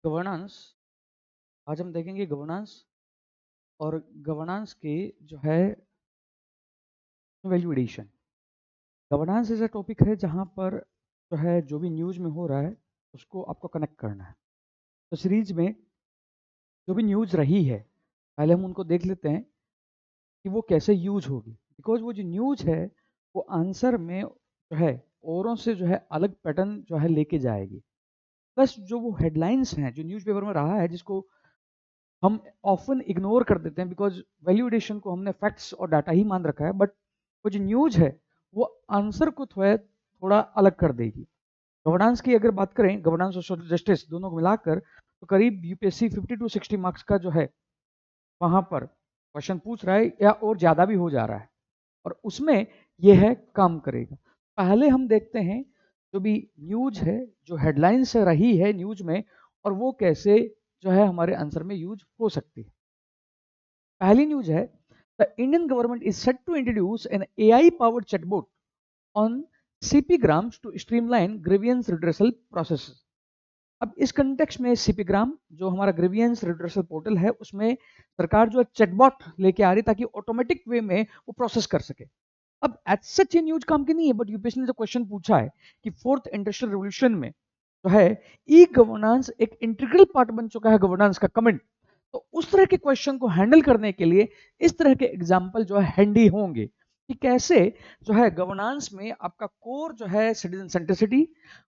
Governance. आज हम देखेंगे गवर्नेंस और गवर्नेंस की जो है वैल्यू एडिशन। गवर्नेंस ऐसा टॉपिक है जहां पर जो है जो भी न्यूज़ में हो रहा है उसको आपको कनेक्ट करना है। तो सीरीज में जो भी न्यूज़ रही है पहले हम उनको देख लेते हैं कि वो कैसे यूज होगी, बिकॉज वो जो न्यूज़ है वो आंसर में जो है औरों से जो है अलग पैटर्न जो है लेके जाएगी। प्लस जो वो हेडलाइंस हैं जो न्यूज़पेपर में रहा है जिसको हम ऑफन इग्नोर कर देते हैं बिकॉज वैल्यू एडिशन को हमने फैक्ट्स और डाटा ही मान रखा है, बट वो जो न्यूज़ है वो आंसर को थोड़ा अलग कर देगी। गवर्नेंस की अगर बात करें, गवर्नेंस और सोशल जस्टिस दोनों को मिलाकर तो करीब यूपीएससी 50 टू 60 मार्क्स का जो है वहां पर क्वेश्चन पूछ रहा है या और ज्यादा भी हो जा रहा है और उसमें यह है काम करेगा। पहले हम देखते हैं जो भी न्यूज है, जो हेडलाइंस रही है न्यूज में और वो कैसे जो है हमारे आंसर में यूज हो सकती है। पहली न्यूज है, the Indian government is set to introduce an AI powered chatbot on CPGRAMS to streamline grievance redressal process. अब इस कंटेक्स्ट में सीपीग्राम जो हमारा ग्रीवियंस रिड्रेसल पोर्टल है उसमें सरकार जो है चैटबॉट लेके आ रही ताकि ऑटोमेटिक वे में वो प्रोसेस कर सके। अब एज सच ये न्यूज काम की नहीं है, बट यूपीएससी ने जो क्वेश्चन पूछा है कि फोर्थ इंडस्ट्रियल रेवोल्यूशन में जो है ई गवर्नेंस एक इंटीग्रल पार्ट बन चुका है गवर्नेंस का कमेंट, तो उस तरह के क्वेश्चन को हैंडल करने के लिए इस तरह के एग्जाम्पल जो है हैंडी होंगे कि कैसे जो है गवर्नेंस में आपका कोर जो है सिटीजन सेंट्रिसिटी,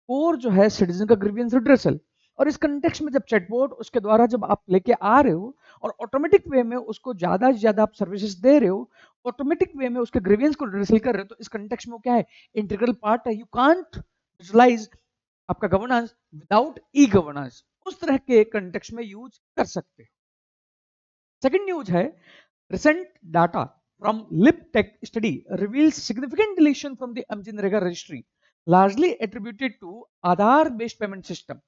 कोर जो है सिटीजन का ग्रीवियंस रिड्रेसल, और इस कंटेक्स्ट में जब चैटबॉट उसके द्वारा जब आप लेके आ रहे हो और ऑटोमेटिक वे में उसको ज्यादा से ज्यादा आप सर्विसेज दे रहे हो, ऑटोमेटिक वे में उसके ग्रीवियंस को रिड्रेसल कर रहे हो, तो इस कंटेक्स्ट में वो क्या है, इंटीग्रल पार्ट है। यू कांट विजुअलाइज आपका गवर्नेंस विदाउट ई गवर्नेंस, उस तरह के कंटेक्स्ट में यूज कर सकते हो। सेकंड न्यूज है, recent data from LibTech study reveals significant deletion from the MGNREGA registry, largely attributed to Aadhaar-based payment system.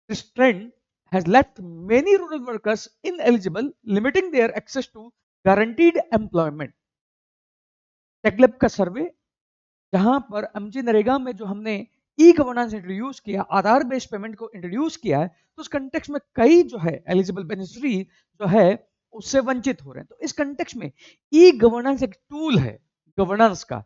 This trend has left many rural workers ineligible, limiting their access to guaranteed employment. टेकलेब का सर्वे जहां पर MGNREGA में जो हमने e governance introduce किया, आधार based payment को introduce किया है, तो उस कंटेक्स्ट में कई जो है एलिजिबल बेनिफिशियरी जो है उससे वंचित हो रहे हैं। तो इस कंटेक्स्ट में ई गवर्नेंस एक टूल है गवर्नेंस का,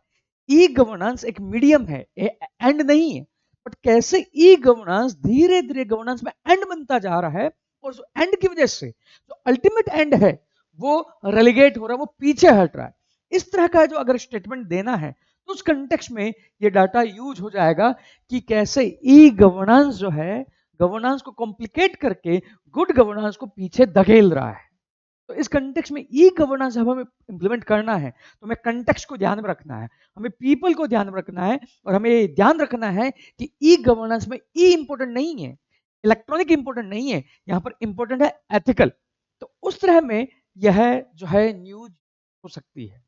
ई गवर्नेंस एक मीडियम है, एंड नहीं है, बट कैसे ई गवर्नेंस धीरे धीरे गवर्नेंस में एंड बनता जा रहा है और उस एंड की वजह से जो अल्टीमेट एंड है वो रेलिगेट हो रहा है, वो पीछे हट रहा है। इस तरह का जो अगर स्टेटमेंट देना है तो उस कंटेक्स्ट में ये डाटा यूज हो जाएगा कि कैसे ई गवर्नेंस जो है गवर्नेंस को कॉम्प्लिकेट करके गुड गवर्नेंस को पीछे धकेल रहा है। तो इस कंटेक्स्ट में ई गवर्नेंस जब हमें इंप्लीमेंट करना है तो हमें कंटेक्स्ट को ध्यान में रखना है, हमें पीपल को ध्यान में रखना है, और हमें ध्यान रखना है कि ई गवर्नेंस में ई इंपॉर्टेंट नहीं है, इलेक्ट्रॉनिक इंपॉर्टेंट नहीं है, यहाँ पर इंपॉर्टेंट है एथिकल। तो उस तरह में यह जो है न्यूज हो सकती है।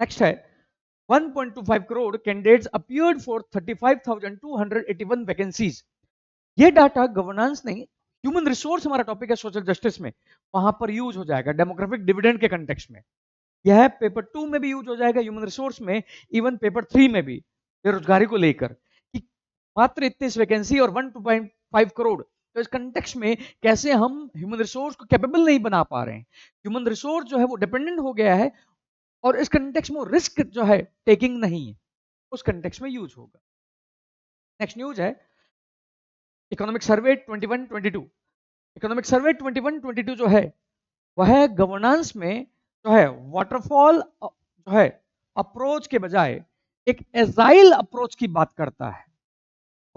नेक्स्ट है, 1.25 crore candidates appeared for 35,281 vacancies. ये डाटा गवर्नेंस नहीं, ह्यूमन रिसोर्स हमारा टॉपिक है सोशल जस्टिस में, वहां पर यूज हो जाएगा डेमोग्राफिक डिविडेंड के कंटेक्स्ट में। यह पेपर 2 में भी यूज हो जाएगा ह्यूमन रिसोर्स में, इवन पेपर 3 में भी बेरोजगारी को लेकर कि मात्र इतनी वैकेंसी और 1.25 करोड़, तो इस कंटेक्स्ट में कैसे हम ह्यूमन रिसोर्स को कैपेबल नहीं बना पा रहे हैं, ह्यूमन रिसोर्स जो है वो डिपेंडेंट हो गया है और इस कंटेक्स्ट में रिस्क जो है टेकिंग नहीं है, उस कंटेक्स्ट में यूज होगा। नेक्स्ट न्यूज है, इकोनॉमिक सर्वे 21-22। इकोनॉमिक सर्वे 21-22 जो है वह गवर्नेंस में जो है वाटरफॉल जो है अप्रोच के बजाय एक एजाइल अप्रोच की बात करता है।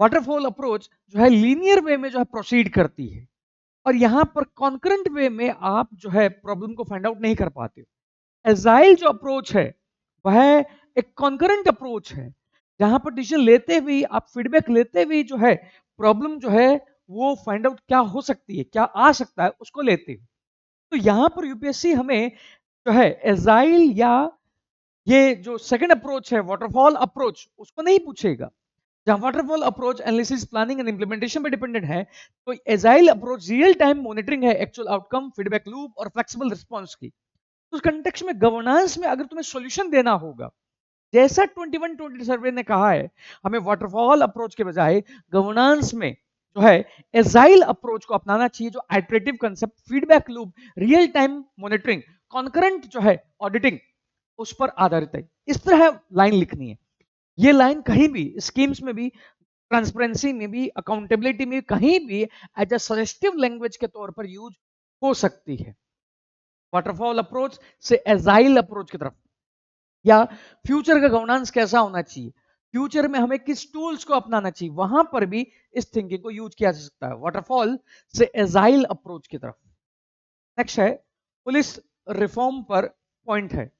वाटरफॉल अप्रोच जो है लीनियर वे में जो है प्रोसीड करती है और यहां पर कॉन्करेंट वे में आप जो है प्रॉब्लम को फाइंड आउट नहीं कर पाते। एजाइल जो अप्रोच है वह एक कॉन्करेंट अप्रोच है जहां पर डिसीजन लेते हुए आप फीडबैक लेते हुए जो है प्रॉब्लम जो है वो फाइंड आउट क्या हो सकती है, क्या आ सकता है, उसको लेते हुए। तो यहां पर यूपीएससी हमें जो है एजाइल या ये जो सेकंड अप्रोच है वाटरफॉल अप्रोच उसको नहीं पूछेगा। जहां waterfall approach analysis planning and implementation पे डिपेंडेंट है, तो agile approach real time monitoring है एक्चुअल आउटकम, फीडबैक लूप और फ्लेक्सिबल रिस्पॉन्स की। तो उस कंटेक्स्ट में गवर्नेंस में अगर तुम्हें सॉल्यूशन देना होगा, जैसा 21-22 सर्वे ने कहा है, हमें वाटरफॉल अप्रोच के बजाय गवर्नेंस में जो है एजाइल अप्रोच को अपनाना चाहिए, जो iterative concept, feedback loop, real time monitoring, concurrent जो है ऑडिटिंग, उस पर आधारित है। इस तरह लाइन लिखनी है। ये लाइन कहीं भी स्कीम्स में भी, ट्रांसपेरेंसी में भी, अकाउंटेबिलिटी में, कहीं भी एज अ सजेस्टिव लैंग्वेज के तौर पर यूज हो सकती है। वाटरफॉल अप्रोच से एजाइल अप्रोच की तरफ, या फ्यूचर का गवर्नेंस कैसा होना चाहिए, फ्यूचर में हमें किस टूल्स को अपनाना चाहिए, वहां पर भी इस थिंकिंग को यूज किया जा सकता है, वाटरफॉल से एजाइल अप्रोच की तरफ। नेक्स्ट है पुलिस रिफॉर्म पर पॉइंट है,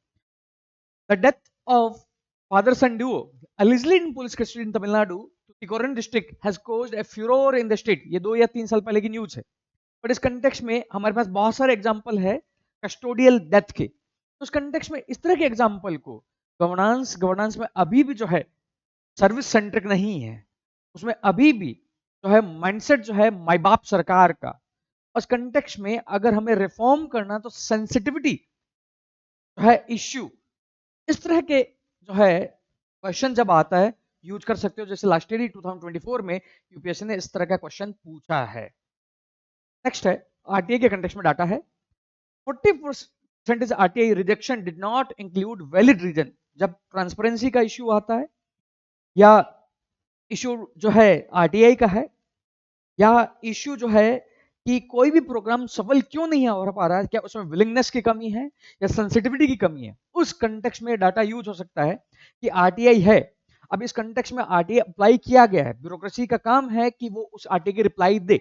the death of father son duo allegedly in police custody in Tamil Nadu to Tuticorin district has caused a furor in the state। ये 2 या 3 साल पहले की न्यूज है, बट इस कंटेक्स्ट में हमारे पास बहुत सारे एग्जांपल है कस्टोडियल डेथ के। तो उस कंटेक्स्ट में इस तरह के एग्जांपल को गवर्नेंस में अभी भी जो है सर्विस सेंट्रिक नहीं है, उसमें अभी भी जो है माइंडसेट जो है माई बाप सरकार का। उस कंटेक्स्ट में अगर हमें रिफॉर्म करना तो सेंसिटिविटी जो है इश्यू, इस तरह के जो है क्वेश्चन जब आता है यूज कर सकते हो, जैसे लास्ट ईयर 2024 में यूपीएससी ने इस तरह का क्वेश्चन पूछा है। नेक्स्ट है आरटीआई के कंटेक्स्ट में डाटा है 40% RTI rejection did not include valid reason. जब ट्रांसपेरेंसी का इश्यू आता है, या इश्यू जो है आरटीआई का है, या इश्यू जो है कि कोई भी प्रोग्राम सफल क्यों नहीं हो पा रहा है, क्या उसमें विलिंगनेस की कमी है या सेंसिटिविटी की कमी है, उस कंटेक्स्ट में डाटा यूज हो सकता है कि आरटीआई है। अब इस कंटेक्स्ट में आरटीआई अप्लाई किया गया है, ब्यूरोक्रेसी का काम है कि वो उस आरटीआई की रिप्लाई दे,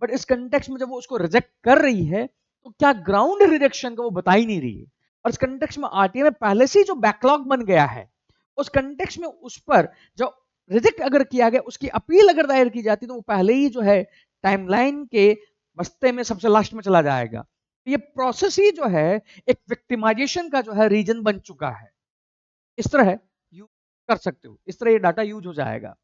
बट इस कंटेक्स्ट में जब वो उसको रिजेक्ट कर रही है तो क्या ग्राउंड रिजेक्शन का वो बता ही नहीं रही है, और इस कंटेक्स्ट में आरटीआई में पहले से ही जो बैकलॉग बन गया है, उस कंटेक्स्ट में उस पर जो रिजेक्ट अगर किया गया उसकी अपील अगर दायर की जाती तो वो पहले ही जो है टाइमलाइन के बस्ते में सबसे लास्ट में चला जाएगा। तो ये प्रोसेस ही जो है एक विक्टिमाइजेशन का जो है रीजन बन चुका है। इस तरह यूज कर सकते हो, इस तरह ये डाटा यूज हो जाएगा।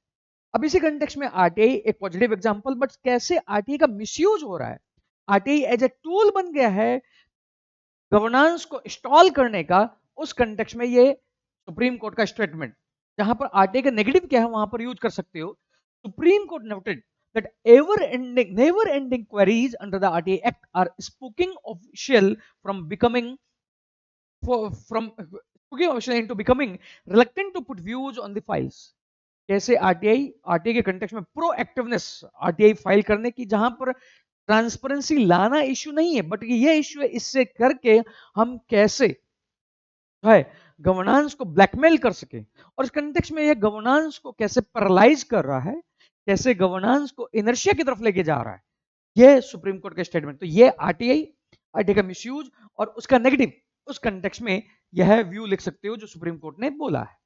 अब इसी कंटेक्स्ट में आरटीआई एक पॉजिटिव एग्जांपल, बट कैसे आरटीआई का मिसयूज हो रहा है, आरटीआई एज ए टूल बन गया है गवर्नेंस को इंस्टॉल करने का। उस कंटेक्स्ट में ये सुप्रीम कोर्ट का स्टेटमेंट, जहां पर आरटीआई का नेगेटिव क्या है वहां पर यूज कर सकते हो। Supreme court noted that never ending queries under the RTA Act are spooking official from becoming from spooking official into becoming reluctant to put views on the files। कैसे RTI के context में proactiveness RTI file करने की, जहां पर transparency लाना issue नहीं है, बट ये इश्यू है इससे करके हम कैसे जो है गवर्नेंस को ब्लैकमेल कर सके, और इस कंटेक्स्ट में ये गवर्नेंस को कैसे पैरालाइज कर रहा है, कैसे गवर्नेंस को इनर्शिया की तरफ लेके जा रहा है, ये सुप्रीम कोर्ट का स्टेटमेंट। तो ये आरटीआई का मिसयूज और उसका नेगेटिव, उस कंटेक्स्ट में यह व्यू लिख सकते हो जो सुप्रीम कोर्ट ने बोला है।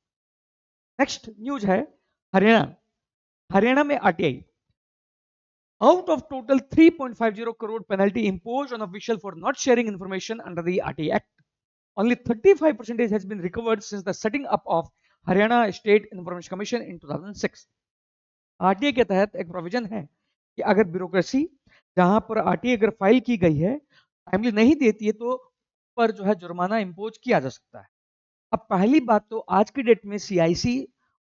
नेक्स्ट न्यूज है हरियाणा में RTI, out of total 3.50 crore penalty imposed on official for not sharing information under the RTA Act, only 35% has been recovered since the setting up of Haryana State Information Commission in 2006। RTI के तहत एक provision है कि अगर bureaucracy जहां पर RTI अगर file की गई है टाइमली नहीं देती है तो पर जो है जुर्माना इंपोज किया जा सकता है। अब पहली बात तो आज की डेट में सीआईसी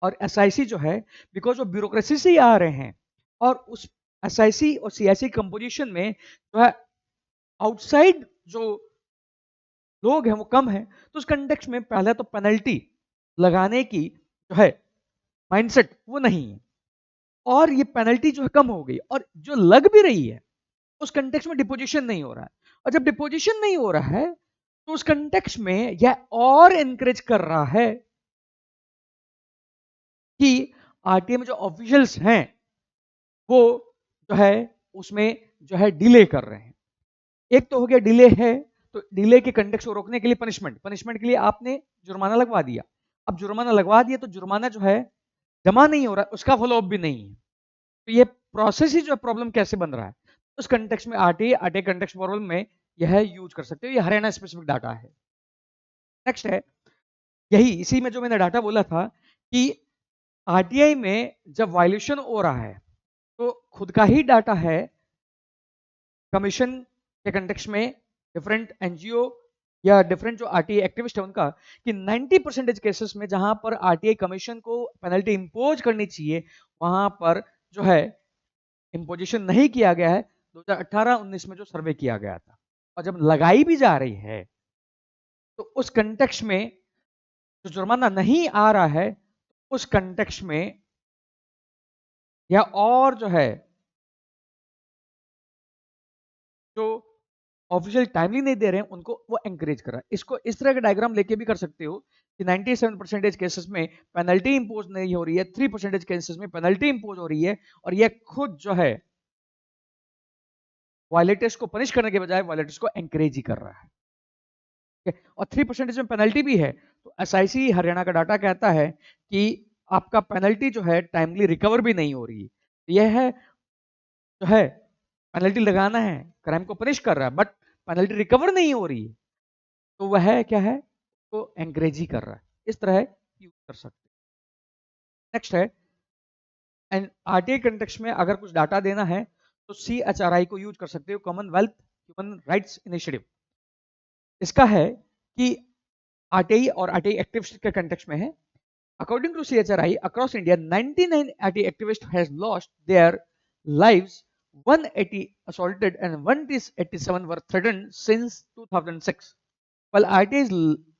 और एसआईसी जो है, बिकॉज वो ब्यूरोक्रेसी से ही आ रहे हैं, और उस एसआईसी और सीआईसी कंपोजिशन में जो है आउटसाइड जो लोग हैं वो कम है, तो उस कंटेक्स्ट में पहले तो पेनल्टी लगाने की जो है माइंडसेट वो नहीं है, और ये पेनल्टी जो है कम हो गई, और जो लग भी रही है उस कंटेक्स्ट में डिपोजिशन नहीं हो रहा है, और जब डिपोजिशन नहीं हो रहा है तो उस कंटेक्स्ट में यह और एनकरेज कर रहा है कि आरटीआई में जो ऑफिशियल्स हैं वो जो है उसमें जो है डिले कर रहे हैं। एक तो हो गया डिले है, तो डिले के कंटेक्स्ट को रोकने के लिए पनिशमेंट के लिए आपने जुर्माना लगवा दिया। अब जुर्माना लगवा दिया तो जुर्माना जो है जमा नहीं हो रहा है, उसका फॉलोअप भी नहीं है, तो ये प्रोसेस ही जो है प्रॉब्लम कैसे बन रहा है, उस कंटेक्स्ट में आरटीआई कंटेक्स्ट प्रॉब्लम में यह यूज कर सकते हो। ये हरियाणा स्पेसिफिक डाटा है। नेक्स्ट है यही इसी में जो मैंने डाटा बोला था कि आरटीआई में जब वायलेशन हो रहा है तो खुद का ही डाटा है कमीशन के कंटेक्स्ट में, डिफरेंट एनजीओ या डिफरेंट जो आरटीआई एक्टिविस्ट है उनका, कि 90% केसेस में जहां पर आरटीआई कमीशन को पेनल्टी इंपोज करनी चाहिए वहां पर जो है इम्पोजिशन नहीं किया गया है 2018-19 में जो सर्वे किया गया था, और जब लगाई भी जा रही है तो उस कंटेक्स्ट में जो जुर्माना नहीं आ रहा है, उस कंटेक्स्ट में या और जो है जो ऑफिशियल टाइमली नहीं दे रहे हैं उनको वो एंकरेज कर रहा है। इसको इस तरह का डायग्राम लेके भी कर सकते हो कि 97% केसेस में पेनल्टी इंपोज नहीं हो रही है, 3% केसेस में पेनल्टी इंपोज हो रही है, और ये खुद जो है वायलेटर्स को पनिश करने के बजाय वायलेटर्स को एंकरेज ही कर रहा है। और 3% में पेनल्टी भी है, तो एसआईसी हरियाणा का डाटा कहता है कि आपका पेनल्टी जो है टाइमली रिकवर भी नहीं हो रही है। यह है जो है पेनल्टी लगाना है, क्राइम को पनिश कर रहा है, बट पेनल्टी रिकवर नहीं हो रही है, तो वह क्या है, तो एंकरेज ही कर रहा है। इस तरह यूज कर सकते हैं। नेक्स्ट है, एंड आरटीआई कंटेक्स्ट में अगर कुछ डाटा देना है तो सीएचआरआई को यूज कर सकते हो, कॉमनवेल्थ ह्यूमन राइट्स इनिशिएटिव। इसका है कि आरटीआई और आरटीआई एक्टिविस्ट के कंटेक्स्ट में है। According to CHRI across India 99 RTI activist has lost their lives, 180 assaulted and 187 were threatened since 2006. While RTI is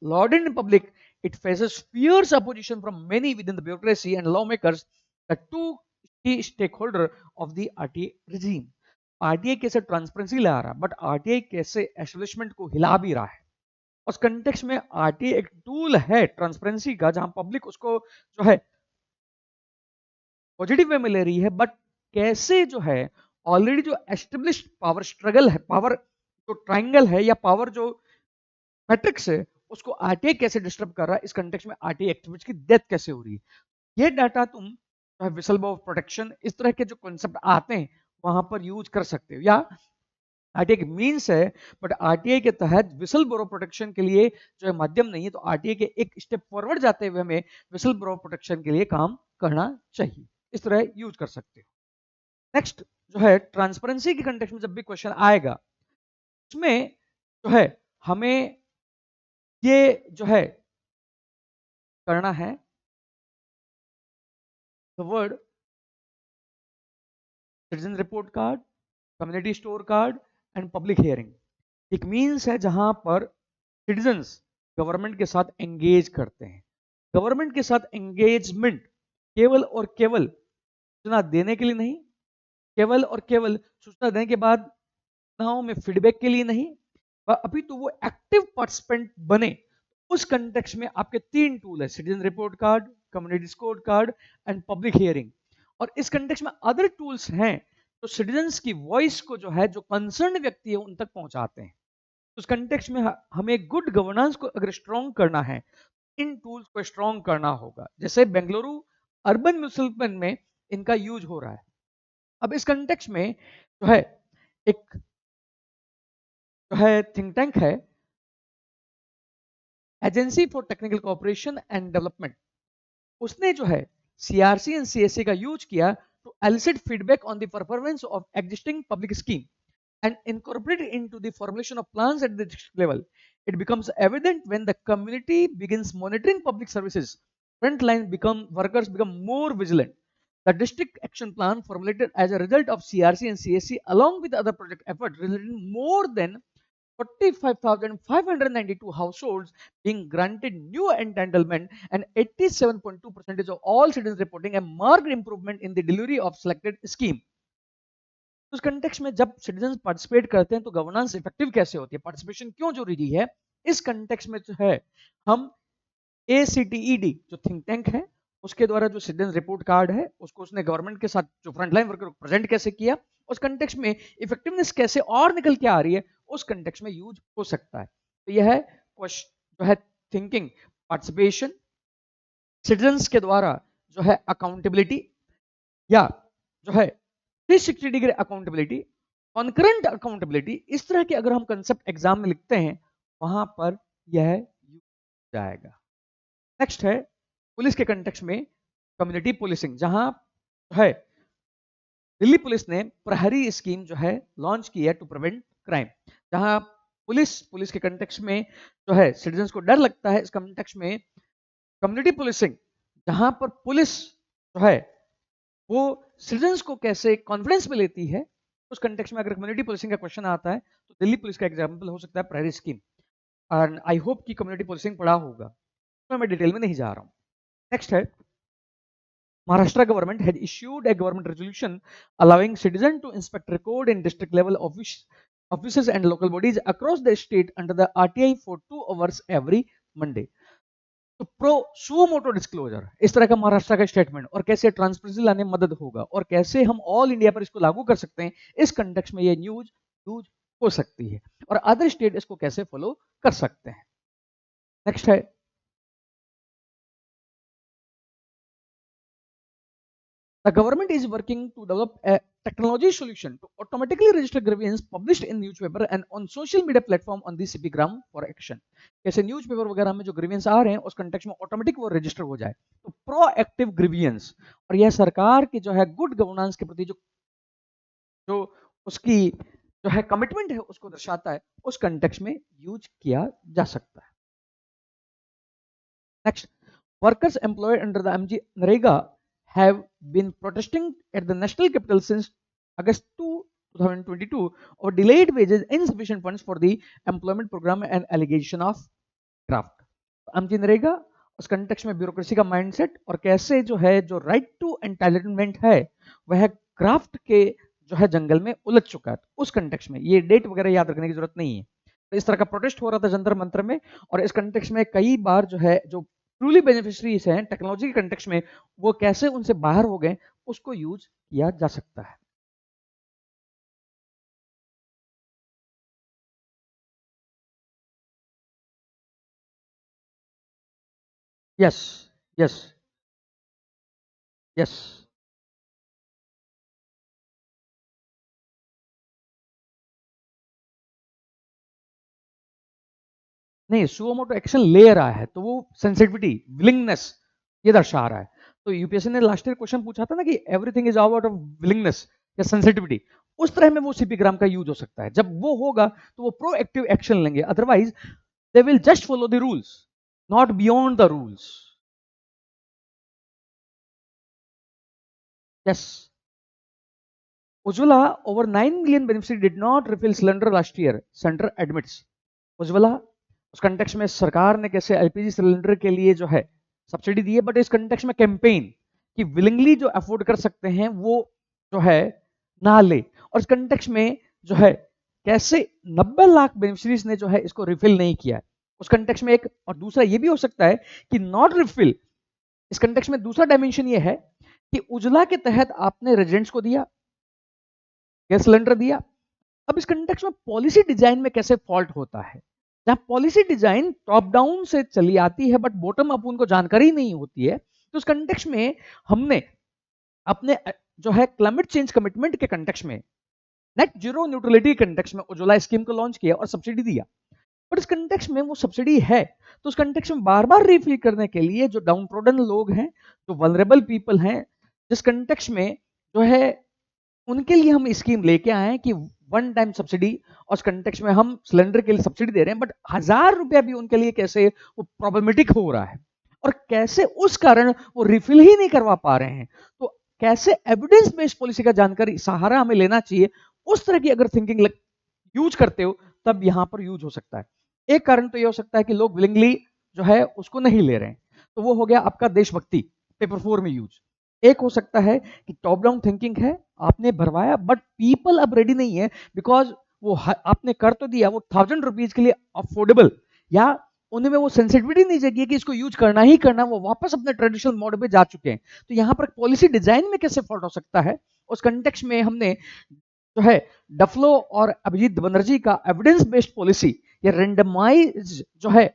lauded in public, it faces fierce opposition from many within the bureaucracy and lawmakers, the two key stakeholders of the RTI regime. RTI कैसे transparency ला रहा है, but RTI कैसे establishment को हिला भी रहा है। उस कंटेक्स्ट में RTI एक टूल है ट्रांसपेरेंसी का, जहां पब्लिक उसको जो है पॉजिटिव वे में ले रही है, बट कैसे जो है ऑलरेडी जो एस्टेब्लिश्ड पावर स्ट्रगल है, पावर जो ट्राइंगल है या पावर जो मैट्रिक्स है, उसको आरटीआई कैसे डिस्टर्ब कर रहा है, इस कंटेक्स्ट में आरटीआई एक्टिविस्ट की डेथ कैसे हो रही है, ये डाटा तुम विसल ब्लो प्रोटेक्शन इस तरह के जो कॉन्सेप्ट आते हैं वहां पर यूज कर सकते हो। या आरटीआई मीन्स है, बट आरटीआई के तहत विसल ब्लो प्रोटेक्शन के लिए जो है माध्यम नहीं है, तो आरटीआई के एक स्टेप फॉरवर्ड जाते हुए हमें विसल ब्लो प्रोटेक्शन के लिए काम करना चाहिए। इस तरह यूज कर सकते हो। नेक्स्ट जो है ट्रांसपेरेंसी के कंटेक्स्ट में जब भी क्वेश्चन आएगा, उसमें जो है हमें ये जो है करना है, the word citizen report card, community store card and public hearing. एक मीन्स है जहां पर सिटीजन्स गवर्नमेंट के साथ एंगेज करते हैं। गवर्नमेंट के साथ एंगेजमेंट केवल और केवल सूचना देने के लिए नहीं, केवल और केवल सूचना देने के बाद सूचनाओं में फीडबैक के लिए नहीं, अभी तो वो एक्टिव पार्टिसिपेंट बने। उस कंटेक्स्ट में आपके 3 टूल है, citizen report card, community score card and public hearing. और इस कंटेक्स्ट में अदर टूल्स हैं तो सिटीजन्स की वॉइस को जो है जो कंसर्न व्यक्ति है उन तक पहुंचाते हैं। उस कंटेक्स्ट में हमें गुड गवर्नेंस को अगर स्ट्रॉन्ग करना है, इन टूल्स को स्ट्रॉन्ग करना होगा। जैसे बेंगलुरु अर्बन म्युनिसिपल में इनका यूज हो रहा है। अब इस कंटेक्स्ट में जो है एक जो है थिंक टैंक है, agency for technical cooperation and development, उसने जो है सीआरसी एंड सीएससी का यूज किया to elicit feedback on the performance of existing public scheme and incorporate it into the formulation of plans at the district level. It becomes evident when the community begins monitoring public services, frontline workers become more vigilant. The district action plan formulated as a result of CRC and CSC along with other project efforts resulted in more than 45,592 households being granted new entitlement and 87.2% of all citizens reporting a marked improvement in the delivery of selected scheme. उस context में जब citizen participate करते हैं तो governance effective कैसे होती है, participation क्यों जरूरी है, इस कंटेक्स्ट में जो है हम ACTED जो थिंक टैंक है उसके द्वारा जो सिटीजन रिपोर्ट कार्ड है उसको उसने गवर्नमेंट के साथ जो फ्रंटलाइन वर्कर को प्रेजेंट कैसे किया, उस कंटेक्स्ट में इफेक्टिवनेस कैसे और निकल के आ रही है, उस कंटेक्स्ट में यूज हो सकता है। तो यह है जो है थिंकिंग पार्टिसिपेशन, सिटीजन्स के द्वारा जो है अकाउंटेबिलिटी या जो है 360 डिग्री अकाउंटेबिलिटी, कॉन्करेंट अकाउंटेबिलिटी, इस तरह के अगर हम कंसेप्ट एग्जाम में लिखते हैं वहां पर यह यूज जाएगा। नेक्स्ट है पुलिस के कंटेक्स्ट में कम्युनिटी पुलिसिंग, जहां है दिल्ली पुलिस ने प्रहरी स्कीम जो है लॉन्च की है टू प्रिवेंट क्राइम, जहां पुलिस के कंटेक्स्ट में जो है सिटीजन्स को डर लगता है, इस कंटेक्स्ट में कम्युनिटी पुलिसिंग जहां पर पुलिस जो है वो सिटीजन्स को कैसे कॉन्फिडेंस में लेती है। उस कंटेक्स्ट में अगर कम्युनिटी पुलिसिंग का क्वेश्चन आता है तो दिल्ली पुलिस का एग्जाम्पल हो सकता है प्रायरी स्कीम, और आई होप कि कम्युनिटी पुलिसिंग पढ़ा होगा, तो मैं डिटेल में नहीं जा रहा हूँ। नेक्स्ट है, Maharashtra government had issued a government resolution allowing citizens to inspect record in district level offices and local bodies across the state under the RTI for 2 hours every Monday. तो pro suo motu disclosure इस तरह का महाराष्ट्र का statement, और कैसे transparency लाने में मदद होगा और कैसे हम ऑल इंडिया पर इसको लागू कर सकते हैं, इस कंटेक्स्ट में ये न्यूज यूज हो सकती है और अदर स्टेट इसको कैसे फॉलो कर सकते हैं। नेक्स्ट है, the government is working to develop a technology solution to automatically register grievance published in newspaper and on social media platform on the CP gram for action। कैसे newspaper वगैरह में जो ग्रीवियंस आ रहे हैं उस कंटेक्स्ट में automatic वो register हो जाए, तो प्रोएक्टिव ग्रीवियंस, और यह सरकार की जो है गुड गवर्नेंस के प्रति जो जो उसकी जो है कमिटमेंट है उसको दर्शाता है, उस कंटेक्स्ट में यूज किया जा सकता है। Next, workers employed under the MG Narega have been protesting at the national capital since August 2022 over delayed wages, insufficient funds for the employment program and allegation of graft। MG Narega उस context में bureaucracy का mindset और कैसे जो है जो right to entitlement है वह क्राफ्ट के जो है जंगल में उलझ चुका है। उस कंटेक्स्ट में ये डेट वगैरह याद रखने की जरूरत नहीं है। तो इस तरह का प्रोटेस्ट हो रहा था जंतर मंतर में, और इस कंटेक्स्ट में कई बार जो है जो ट्रूली बेनिफिशरीज हैं टेक्नोलॉजी के कंटेक्स्ट में वो कैसे उनसे बाहर हो गए उसको यूज किया जा सकता है। Yes, yes, yes. नहीं, सुओमोटो एक्शन ले रहा है तो वो सेंसिटिविटी, विलिंगनेस ये दर्शा रहा है। तो यूपीएससी ने लास्ट ईयर क्वेश्चन पूछा था ना कि everything is out of willingness या सेंसिटिविटी, उस तरह में वो सीपी ग्राम का यूज हो सकता है। जब वो होगा तो वो प्रोएक्टिव एक्शन लेंगे, otherwise they will just follow the rules, not beyond the rules. Yes, Ujjwala over 9 million beneficiaries did not refill cylinder last year, center admits। Ujjwala उस कंटेक्स्ट में सरकार ने कैसे एलपीजी सिलेंडर के लिए जो है सब्सिडी दी है, बट इस कंटेक्स्ट में कैंपेन कि विलिंगली जो अफोर्ड कर सकते हैं वो जो है ना ले, और इस कंटेक्स्ट में जो है कैसे 90 लाख बेनिफिशरीज ने जो है इसको रिफिल नहीं किया है उस कंटेक्स्ट में एक, और दूसरा ये भी हो सकता है कि नॉट रिफिल। इस कंटेक्स्ट में दूसरा डायमेंशन ये है कि उज्ज्वला के तहत आपने रेजिडेंट्स को दिया, गैस सिलेंडर दिया। अब इस कंटेक्स्ट में पॉलिसी डिजाइन में कैसे फॉल्ट होता है, जहां पॉलिसी डिजाइन टॉप डाउन से चली आती है बट बॉटम अप उनको जानकारी नहीं होती है, तो उस कंटेक्स्ट में हमने अपने जो है क्लाइमेट चेंज कमिटमेंट के कंटेक्स्ट में नेट जीरो न्यूट्रलिटी कंटेक्स्ट में उज्ज्वला स्कीम को लॉन्च किया और सब्सिडी दिया, बट इस कंटेक्स्ट में वो सब्सिडी है तो उस कंटेक्स्ट में बार बार रिफिल करने के लिए जो डाउन ट्रोडन लोग हैं, जो वल्नरेबल पीपल हैं, जिस कंटेक्स्ट में जो है उनके लिए हम स्कीम लेके आए हैं कि वन टाइम सब्सिडी, और उस कंटेक्स्ट में हम सिलेंडर के लिए सब्सिडी दे रहे हैं, बट 1000 रुपया भी उनके लिए कैसे वो प्रॉब्लमेटिक हो रहा है और कैसे उस कारण वो रिफिल ही नहीं करवा पा रहे हैं। तो कैसे एविडेंस बेस्ड पॉलिसी का जानकारी सहारा हमें लेना चाहिए, उस तरह की अगर थिंकिंग यूज करते हो तब यहां पर यूज हो सकता है। एक कारण तो ये हो सकता है कि लोग विलिंगली जो है उसको नहीं ले रहे हैं, तो वो हो गया आपका देशभक्ति पेपर 4 में यूज। एक हो सकता है कि टॉप डाउन थिंकिंग है, आपने भरवाया बट पीपल अब रेडी नहीं है, बिकॉज वो आपने कर तो दिया, वो 1000 रुपीज के लिए अफोर्डेबल, या उनमें वो सेंसिटिविटी नहीं जगी है कि इसको यूज करना ही करना, वो वापस अपने ट्रेडिशनल मोड पे जा चुके हैं। तो यहाँ पर पॉलिसी डिजाइन में कैसे फॉल्ट हो सकता है, उस कंटेक्स्ट में हमने जो है डफलो और अभिजीत बनर्जी का एविडेंस बेस्ड पॉलिसी या रेंडमाइज जो है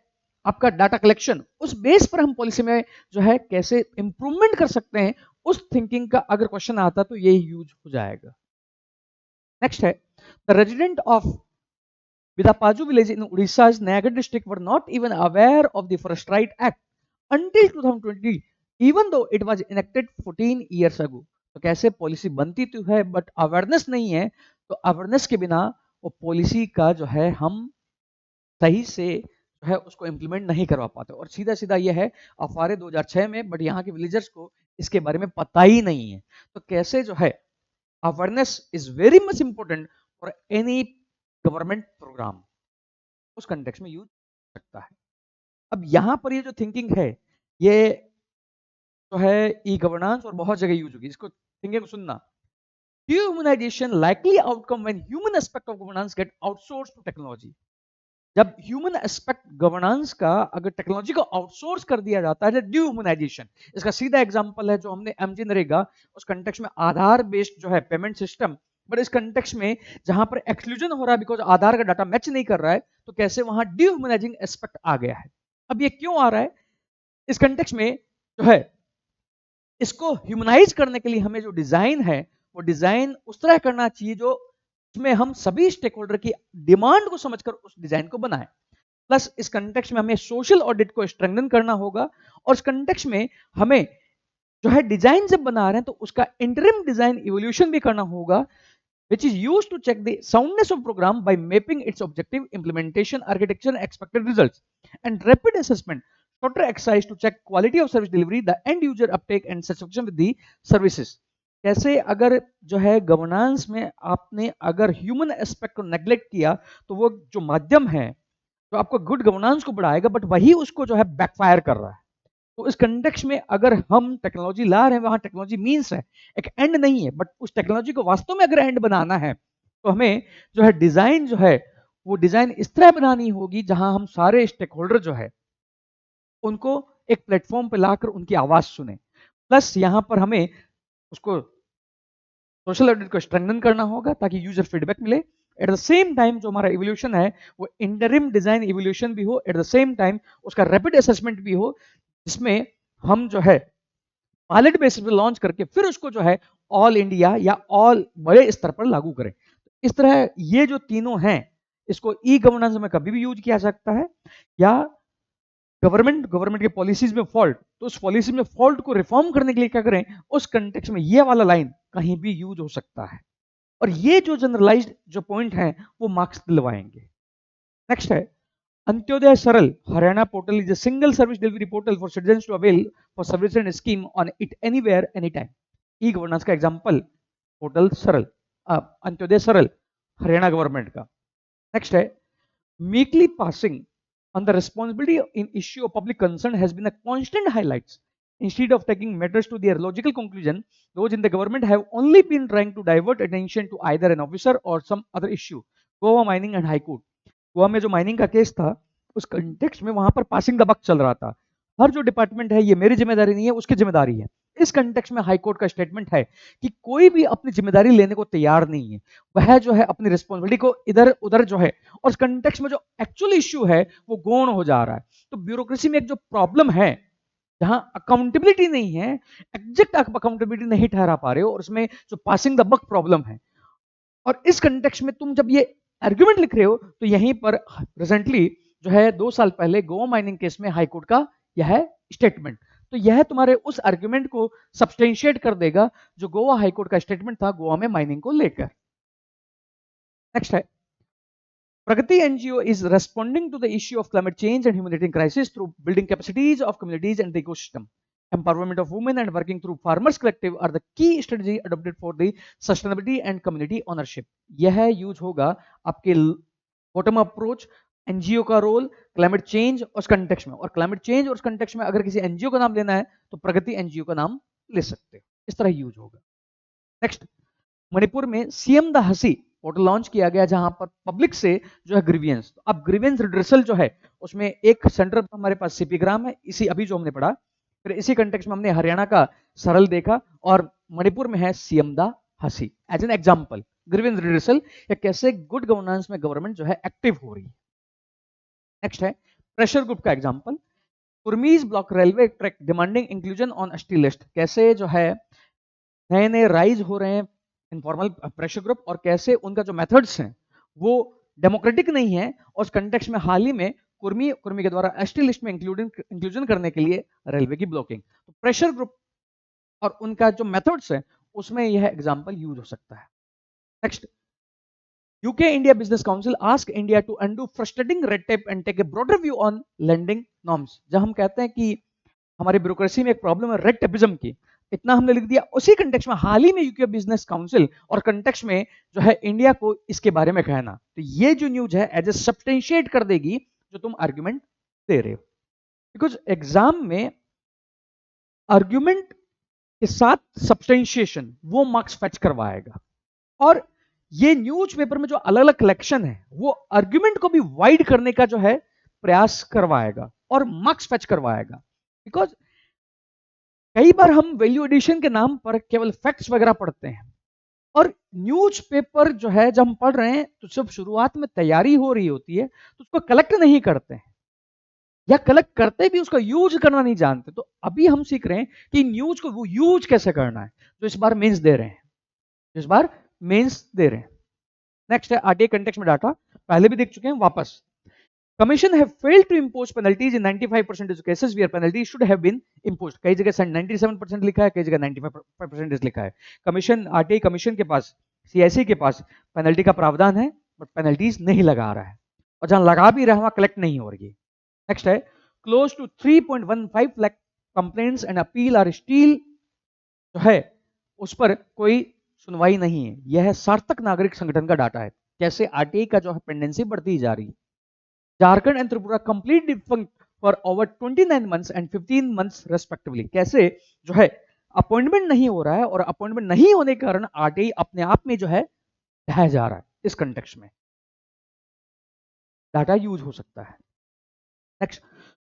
आपका डाटा कलेक्शन, उस बेस पर हम पॉलिसी में जो है कैसे इंप्रूवमेंट कर सकते हैं, उस थिंकिंग का अगर क्वेश्चन आता तो ये यूज हो जाएगा। नेक्स्ट है, the resident of Vidapaju village in Odisha's Nayagarh district were not even aware of the First Right Act until 2020, even though it was enacted 14 years ago। तो कैसे पॉलिसी बनती तो है बट अवेयरनेस नहीं है, तो अवेयरनेस के बिना वो पॉलिसी का जो है हम सही से जो है उसको इम्प्लीमेंट नहीं करवा पाते, और सीधा सीधा ये है अफवारे 2006 में, बट यहाँ के विलेजर्स को इसके बारे में पता ही नहीं है। तो कैसे जो है awareness is very much important for any government programme, उस कंटेक्स्ट में यूज सकता है। अब यहां पर ये जो थिंकिंग है ये जो है ई गवर्नेंस और बहुत जगह यूज होगी, इसको थिंकिंग को सुनना। Dehumanization likely outcome when human aspect of governance get outsourced to technology। जब ह्यूमन एस्पेक्ट गवर्नेंस का अगर टेक्नोलॉजी को आउटसोर्स कर दिया जाता है, ड्यूमनाइजेशन। इसका सीधा एग्जांपल है जो हमने एमजी नरेगा उस कंटेक्स्ट में आधार बेस्ड जो है पेमेंट सिस्टम, बट इस कंटेक्स्ट में जहां पर एक्सक्लूजन हो रहा है बिकॉज आधार का डाटा मैच नहीं कर रहा है, तो कैसे वहां ड्यूमनाइजिंग एस्पेक्ट आ गया है। अब ये क्यों आ रहा है इस कंटेक्स्ट में जो है, इसको ह्यूमनाइज करने के लिए हमें जो डिजाइन है वो डिजाइन उस तरह करना चाहिए जो उसमें हम सभी स्टेक होल्डर की डिमांड को समझकर उस डिजाइन को बनाएं। प्लस इस कंटेक्स्ट में हमें सोशल ऑडिट को स्ट्रेंथन करना होगा, और इस कंटेक्स्ट में हमें जो है डिजाइन जब बना रहे हैं तो उसका इंटरिम डिजाइन इवोल्यूशन भी करना होगा, which is used to check the soundness of program by mapping its objective, implementation, architecture, and expected results, and rapid assessment, shorter exercise to check quality of service delivery, the end user uptake, and satisfaction with the services। कैसे अगर जो है governance में आपने अगर human aspect को neglect किया तो वो जो माध्यम है जो आपको गुड गवर्नेंस को बढ़ाएगा, बट वही उसको जो है बैकफायर कर रहा है। तो इस कंटेक्स्ट में अगर हम टेक्नोलॉजी ला रहे हैं, वहां टेक्नोलॉजी मीन्स है, एक एंड नहीं है, बट उस टेक्नोलॉजी को वास्तव में अगर एंड बनाना है तो हमें जो है डिजाइन जो है वो डिजाइन इस तरह बनानी होगी जहां हम सारे स्टेक होल्डर जो है उनको एक प्लेटफॉर्म पे लाकर उनकी आवाज सुने। प्लस यहां पर हमें उसको सोशल ऑडिट को स्ट्रेंथन करना होगा ताकि यूजर फीडबैक मिले। एट द सेम टाइम जो हमारा इवोल्यूशन है वो इंटरिम डिजाइन इवोल्यूशन भी हो, एट द सेम टाइम उसका रैपिड असेसमेंट भी हो, जिसमें हम जो है पायलट बेसिस पे लॉन्च करके फिर उसको जो है ऑल इंडिया या ऑल बड़े स्तर पर लागू करें। इस तरह ये जो तीनों हैं इसको ई गवर्नेंस में कभी भी यूज किया जा सकता है, या गवर्नमेंट के पॉलिसीज में फॉल्ट, तो उस पॉलिसी में फॉल्ट को रिफॉर्म करने के लिए क्या करें, उस कंटेक्स्ट में ये वाला लाइन कहीं भी यूज हो सकता है। और ये जो जनरलाइज्ड जो पॉइंट है वो मार्क्स दिलवाएंगे। नेक्स्ट है Antyodaya Saral Haryana portal is a single service delivery portal for citizens to avail for service and scheme on it anywhere any time. E governance का example portal Saral, Antyodaya Saral Haryana government का। नेक्स्ट है meekly passing on the responsibility in issue of public concern has been a constant highlights. Instead of taking matters to their logical conclusion, those in the government have only been trying to divert attention to either an officer or some other issue. Goa mining and high court, Goa में जो mining का case था उस context में वहां पर passing the buck चल रहा था, हर जो डिपार्टमेंट है ये मेरी जिम्मेदारी नहीं है उसकी जिम्मेदारी है। इस कंटेक्स्ट में हाईकोर्ट का स्टेटमेंट है कि कोई भी अपनी जिम्मेदारी लेने को तैयार नहीं है, वह जो है अपनी रिस्पॉन्सिबिलिटी को इधर उधर जो है, और इस कंटेक्स्ट में जो एक्चुअल इश्यू है वो गौण हो जा रहा है। तो ब्यूरोक्रेसी में एक जो प्रॉब्लम है जहां अकाउंटेबिलिटी नहीं है, एग्जैक्ट अकाउंटेबिलिटी नहीं ठहरा पा रहे हो, और उसमें जो पासिंग द बक प्रॉब्लम है, और इस कंटेक्स्ट में तुम जब ये आर्ग्यूमेंट लिख रहे हो तो यहीं पर रिसेंटली जो है 2 साल पहले गोवा माइनिंग केस में हाईकोर्ट का यह स्टेटमेंट, तो यह तुम्हारे उस आर्ग्यूमेंट को सब्सटेंशिएट कर देगा जो गोवा हाईकोर्ट का स्टेटमेंट था गोवा में माइनिंग को लेकर। नेक्स्ट है Pragati NGO is responding to the issue of climate change and humanitarian crisis through building capacities of communities and the ecosystem. Empowerment of women and working through farmers collective are the key strategy adopted for the sustainability and community ownership. यह use होगा आपके bottom approach, NGO का role, climate change और उस context में, और climate change और उस कंटेक्स्ट में अगर किसी एनजीओ का नाम लेना है तो प्रगति एनजीओ का नाम ले सकते हो, इस तरह यूज होगा। नेक्स्ट, मणिपुर में सीएम द हसी पोर्टल लॉन्च किया गया जहां पर पब्लिक से जो है ग्रीवियंस, तो अब ग्रीवियंस रिड्रेसल जो है उसमें एक सेंटर हमारे पास सीपी ग्राम है, इसी अभी जो हमने पढ़ा, फिर इसी कंटेक्स्ट में हमने हरियाणा का सरल देखा, और मणिपुर में है CM Da Haisi as an example grievance redressal, या कैसे गुड गवर्नेंस में गवर्नमेंट जो है एक्टिव हो रही है। नेक्स्ट है प्रेशर ग्रुप का example, Kurmis block railway track demanding inclusion on ST list, कैसे जो है नए नए राइज हो रहे हैं इनफॉर्मल प्रेशर ग्रुप, और कैसे उनका जो मेथड्स हैं वो डेमोक्रेटिक नहीं है, और उस कंटेक्स्ट में हाल ही में कुर्मी के द्वारा एसटी लिस्ट में इंक्लूजन करने के लिए रेलवे की ब्लॉकिंग, तो प्रेशर ग्रुप और उनका जो मेथड्स है उसमें यह एग्जांपल यूज हो सकता है। Next, UK India Business Council ask India to undo frustrating red tape and take a broader view on lending norms। जब हम कहते हैं कि हमारी ब्यूरोक्रेसी में एक प्रॉब्लम है रेड टेपिज्म की, इतना हमने लिख दिया। उसी कंटेक्स्ट में हाल ही में यूके बिजनेस काउंसिल और कंटेक्स्ट में जो है इंडिया को इसके बारे में कहना, तो ये जो न्यूज है एज ए सब्सटेंशिएट कर देगी जो तुम आर्ग्यूमेंट दे रहे हो। बिकॉज एग्जाम में आर्ग्यूमेंट के साथ सब्सटेंशिएशन वो मार्क्स फेच करवाएगा। और ये न्यूज़पेपर में जो अलग अलग कलेक्शन है वो आर्ग्यूमेंट को भी वाइड करने का जो है प्रयास करवाएगा और मार्क्स फेच करवाएगा। बिकॉज कई बार हम वैल्यू एडिशन के नाम पर केवल फैक्ट्स वगैरह पढ़ते हैं, और न्यूज़पेपर जो है जब हम पढ़ रहे हैं तो जब शुरुआत में तैयारी हो रही होती है तो उसको कलेक्ट नहीं करते हैं, या कलेक्ट करते भी उसका यूज करना नहीं जानते। तो अभी हम सीख रहे हैं कि न्यूज को वो यूज कैसे करना है, जो इस बार मेंस दे रहे हैं, इस बार मेंस दे रहे हैं। नेक्स्ट है आरटीआई कंटेक्स्ट में डाटा, पहले भी देख चुके हैं वापस। Commission have failed to impose penalties in 95% of cases where penalties should have been imposed. कई जगह 97% लिखा है, कई जगह 95% लिखा है। कमीशन, आरटीआई कमीशन के पास, सीआईसी के पास पेनल्टी का प्रावधान है, बट पेनल्टीज नहीं लगा रहा है, और जहां लगा भी रहा है वहां कलेक्ट नहीं हो रही है। नेक्स्ट है close to 3.15 lakh complaints and appeal are still जो है उस पर कोई सुनवाई नहीं है। यह सार्थक नागरिक संगठन का डाटा है, कैसे आरटीआई का जो है पेंडेंसी बढ़ती जा रही है। Jharkhand and Tripura complete defunct for over 29 months and 15 months respectively. कैसे जो है अपॉइंटमेंट नहीं हो रहा है, और अपॉइंटमेंट नहीं होने के कारण आरटीआई अपने आप में जो है ढह जा रहा है। इस कंटेक्स्ट में डाटा यूज हो सकता है। Next,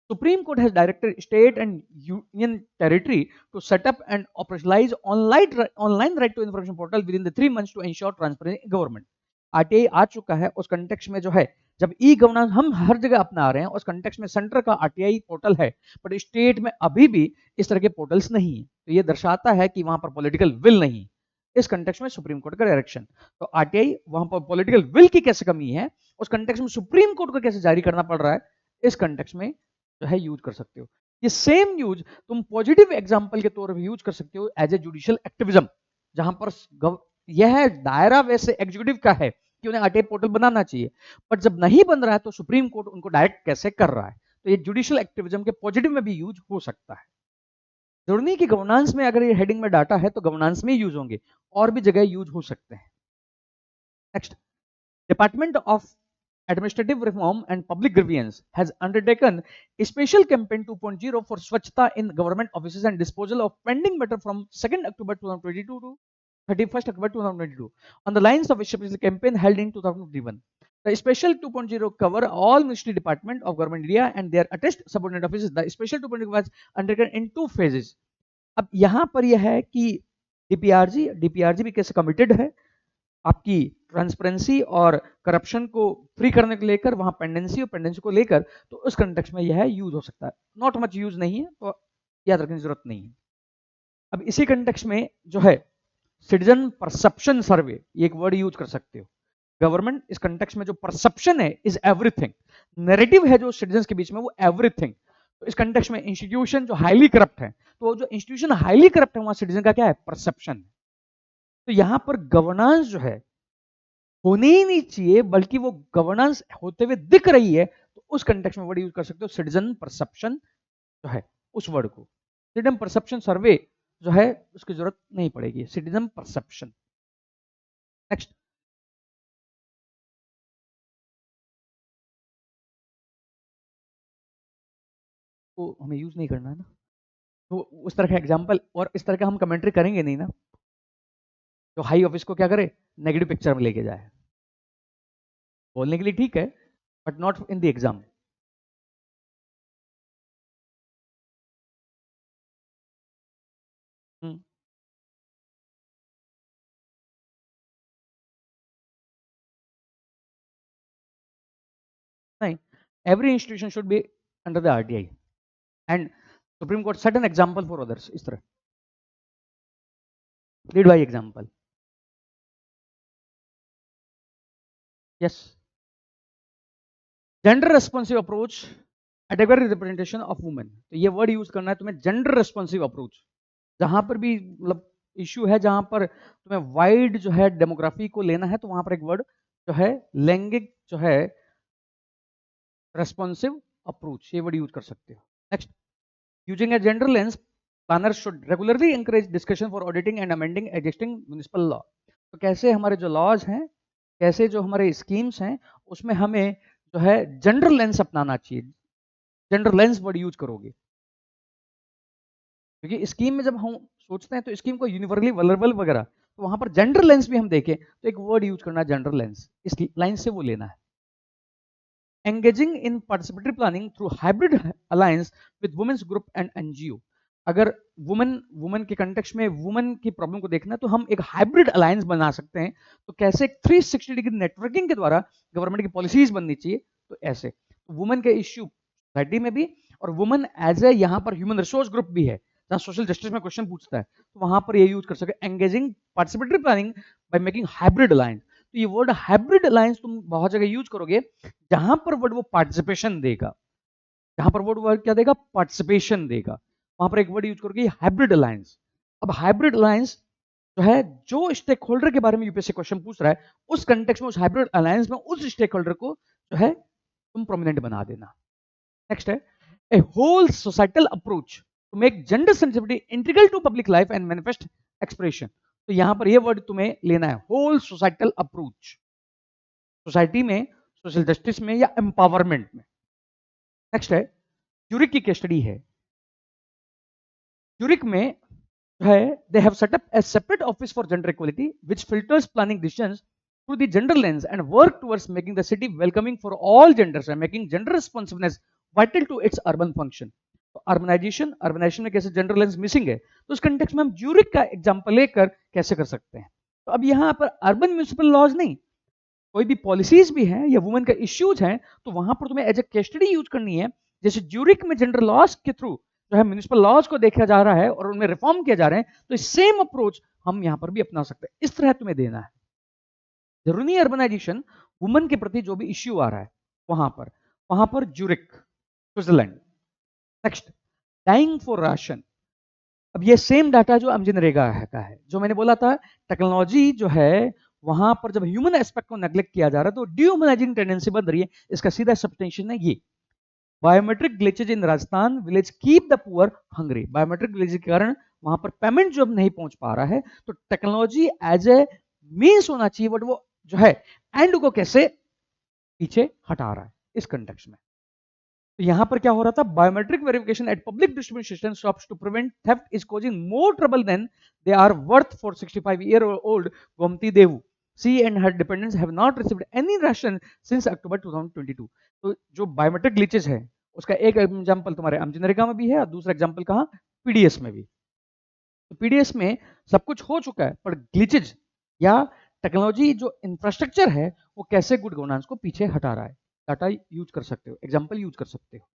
Supreme Court has directed state and union territory to set up and operationalize online right to information portal within the 3 months to ensure transparency in government. RTI आ चुका है उस context में जो है, जब ई गवर्नेंस हम हर जगह अपना रहे हैं, उस कंटेक्स्ट में सेंटर का आरटीआई पोर्टल है, बट स्टेट में अभी भी इस तरह के पोर्टल्स नहीं है। तो ये दर्शाता है कि वहां पर पॉलिटिकल विल नहीं। इस कंटेक्स्ट में सुप्रीम कोर्ट का डायरेक्शन, तो आरटीआई वहां पर पॉलिटिकल विल की कैसे कमी है, उस कंटेक्स्ट में सुप्रीम कोर्ट को कैसे जारी करना पड़ रहा है, इस कंटेक्स्ट में जो है यूज कर सकते हो। ये सेम यूज तुम पॉजिटिव एग्जांपल के तौर पर यूज कर सकते हो एज ए जुडिशियल एक्टिविज्म, जहां पर यह दायरा वैसे एग्जीक्यूटिव का है कि उन्हें आरटीआई पोर्टल बनाना चाहिए, बट जब नहीं बन रहा है तो सुप्रीम कोर्ट उनको डायरेक्ट कैसे कर रहा है। तो ये जुडिशियल एक्टिविज्म के पॉजिटिव में भी यूज हो सकता है। जरूरी नहीं कि गवर्नेंस में अगर ये हेडिंग में डाटा है तो गवर्नेंस में यूज होंगे, और भी जगह यूज हो सकते हैं। Next, department of Administrative Reform and Public Grievance has undertaken a special campaign 2.0 for Swachhta in government offices and disposal of pending matter from 2nd October 2022 to 31st October 2022 on the lines of a special campaign held in 2021. The special 2.0 cover all ministry department of government India and their attached subordinate offices. The special 2.0 was undertaken in 2 phases. अब यहाँ पर यह है कि डीपीआरजी भी कैसे committed है आपकी ट्रांसपेरेंसी और करप्शन को फ्री करने को लेकर, वहां पेंडेंसी और पेंडेंसी को लेकर, तो उस कंटेक्स्ट में यह यूज हो सकता है। नॉट मच यूज नहीं है, तो याद रखने की जरूरत नहीं है। अब इसी कंटेक्स्ट में जो है सिटीजन परसेप्शन सर्वे, ये एक वर्ड यूज कर सकते हो। गवर्नमेंट इस कंटेक्स्ट में जो परसेप्शन है इज एवरीथिंग, नैरेटिव है जो सिटीजन के बीच में वो एवरीथिंग। तो इस कंटेक्स्ट में इंस्टीट्यूशन जो हाईली करप्ट है, तो जो इंस्टीट्यूशन हाईली करप्ट है वहां सिटीजन का क्या है, परसेप्शन। तो यहां पर गवर्नेंस जो है होनी ही नहीं चाहिए, बल्कि वो गवर्नेंस होते हुए दिख रही है, तो उस कंटेक्स्ट में वर्ड यूज कर सकते हो सिटीजन परसेप्शन जो है, उस वर्ड को। सिटीजन परसेप्शन सर्वे जो है उसकी जरूरत नहीं पड़ेगी, सिटीजन परसेप्शन। नेक्स्ट, तो हमें यूज नहीं करना है ना, तो उस तरह का एग्जाम्पल और इस तरह का हम कमेंट्री करेंगे नहीं ना, तो हाई ऑफिस को क्या करे, नेगेटिव पिक्चर में लेके जाए। बोलने के लिए ठीक है, but not in the exam. नहीं, every institution should be under the RTI and Supreme Court set an example for others. इस तरह lead by example. Yes, gender responsive approach, adequate representation of women. तो ये word use करना है तुम्हें, gender responsive approach. जहां पर भी मतलब इश्यू है, जहां पर तुम्हें वाइड जो है डेमोग्राफी को लेना है, तो वहां पर एक वर्ड जो है लैंगिक जो है रेस्पॉन्सिव अप्रोच, ये वर्ड यूज कर सकते हो। Next, using a gender lens planners should regularly encourage discussion for auditing and amending existing municipal law. तो कैसे हमारे जो लॉज हैं, कैसे जो हमारे स्कीम्स हैं, उसमें हमें जो है जनरल लेंस अपनाना चाहिए। जनरल लेंस वर्ड यूज करोगे, क्योंकि स्कीम में जब हम सोचते हैं तो स्कीम को यूनिवर्सली वल्नरेबल वगैरह, तो वहां पर जनरल लेंस भी हम देखें तो एक वर्ड यूज करना है जनरल लेंस, इस लाइन से वो लेना है। engaging in participatory planning through hybrid alliance with women's group and NGO। अगर वुमेन वुमेन के कंटेक्स्ट में वुमेन की प्रॉब्लम को देखना है तो हम एक हाइब्रिड अलायंस बना सकते हैं। तो कैसे एक 360 डिग्री नेटवर्किंग के द्वारा गवर्नमेंट की पॉलिसीज बननी चाहिए, तो ऐसे वुमेन के इश्यू सोसाइटी में भी, और वुमेन एज ए यहाँ पर ह्यूमन रिसोर्स ग्रुप भी है, जहाँ सोशल जस्टिस में क्वेश्चन पूछता है, तो वहां पर ये यूज कर सकते हैं engaging participatory planning by making hybrid alliance. तो ये वर्ड हाइब्रिड अलायंस तुम बहुत जगह यूज करोगे, जहां पर वर्ड वो पार्टिसिपेशन देगा, जहां पर वर्ड क्या देगा, पार्टिसिपेशन देगा, वहां पर एक वर्ड यूज करोगे हाइब्रिड अलायंस। अब हाइब्रिड अलायंस जो है, जो स्टेक होल्डर के बारे में यूपीएससी क्वेश्चन पूछ रहा है, उस कंटेक्स्ट में, उस हाइब्रिड अलायंस में उस स्टेक होल्डर को जो है तुम प्रोमिनेंट बना देना। नेक्स्ट है a whole societal approach to make gender sensitivity integral to public life and manifest expression. तो यहां पर यह वर्ड तुम्हें लेना है, होल सोसाइटल अप्रोच, सोसाइटी में, सोशल जस्टिस में या एम्पावरमेंट में। नेक्स्ट है यूरिक की केस स्टडी है। यूरिक में जो है they have set up a separate office for gender equality which filters planning decisions through the gender lens and work towards making the city welcoming for all genders and making gender responsiveness vital to its urban function. तो urbanisation में कैसे gender lens missing है, तो उस context में हम uric का example लेकर कैसे कर सकते हैं। तो अब यहां पर अर्बन म्युनिसिपल लॉज नहीं, कोई भी पॉलिसीज भी हैं या वुमेन का इश्यूज हैं, तो वहां पर तुम्हें as a case study use करनी है। जैसे ज्यूरिक में जेंडर लॉज के थ्रू जो है म्युनिसिपल लॉज को देखा जा रहा है और उनमें रिफॉर्म किया जा रहे हैं, तो सेम अप्रोच हम यहां पर भी अपना सकते हैं। इस तरह तुम्हें देना है। जरूरी नहीं अर्बनाइजेशन, वुमेन के प्रति जो भी इश्यू आ रहा है वहां पर Zurich, Switzerland. Next, dying for ration. अब ये सेम डाटा जो अमजिनरेगा का है, जो मैंने बोला था टेक्नोलॉजी जो है वहां पर जब ह्यूमन एस्पेक्ट को नेग्लेक्ट किया जा रहा है तो डिह्यूमनाइजिंग टेंडेंसी बन रही है। इसका सीधा सब्सटेंशन है ये biometric glitches in Rajasthan village keep the poor hungry. Biometric glitches के कारण वहां पर पेमेंट जो अब नहीं पहुंच पा रहा है, तो टेक्नोलॉजी एज ए मीन्स होना चाहिए, बट वो जो है एंड को कैसे पीछे हटा रहा है इस कंटेक्स्ट में। तो यहां पर क्या हो रहा था, biometric verification at public distribution system shops to prevent theft is causing more trouble than they are worth for 65-year-old Gomti Devu. She and her dependents have not received any ration since October 2022। तो जो biometric glitches है उसका एक example तुम्हारे अमजिनरेगा में भी है और दूसरा एग्जांपल कहां, पीडीएस में भी। तो पीडीएस में सब कुछ हो चुका है, पर ग्लिचेज या टेक्नोलॉजी जो इंफ्रास्ट्रक्चर है वो कैसे गुड गवर्नेंस को पीछे हटा रहा है। डाटा यूज कर सकते हो, एग्जांपल यूज कर सकते हो।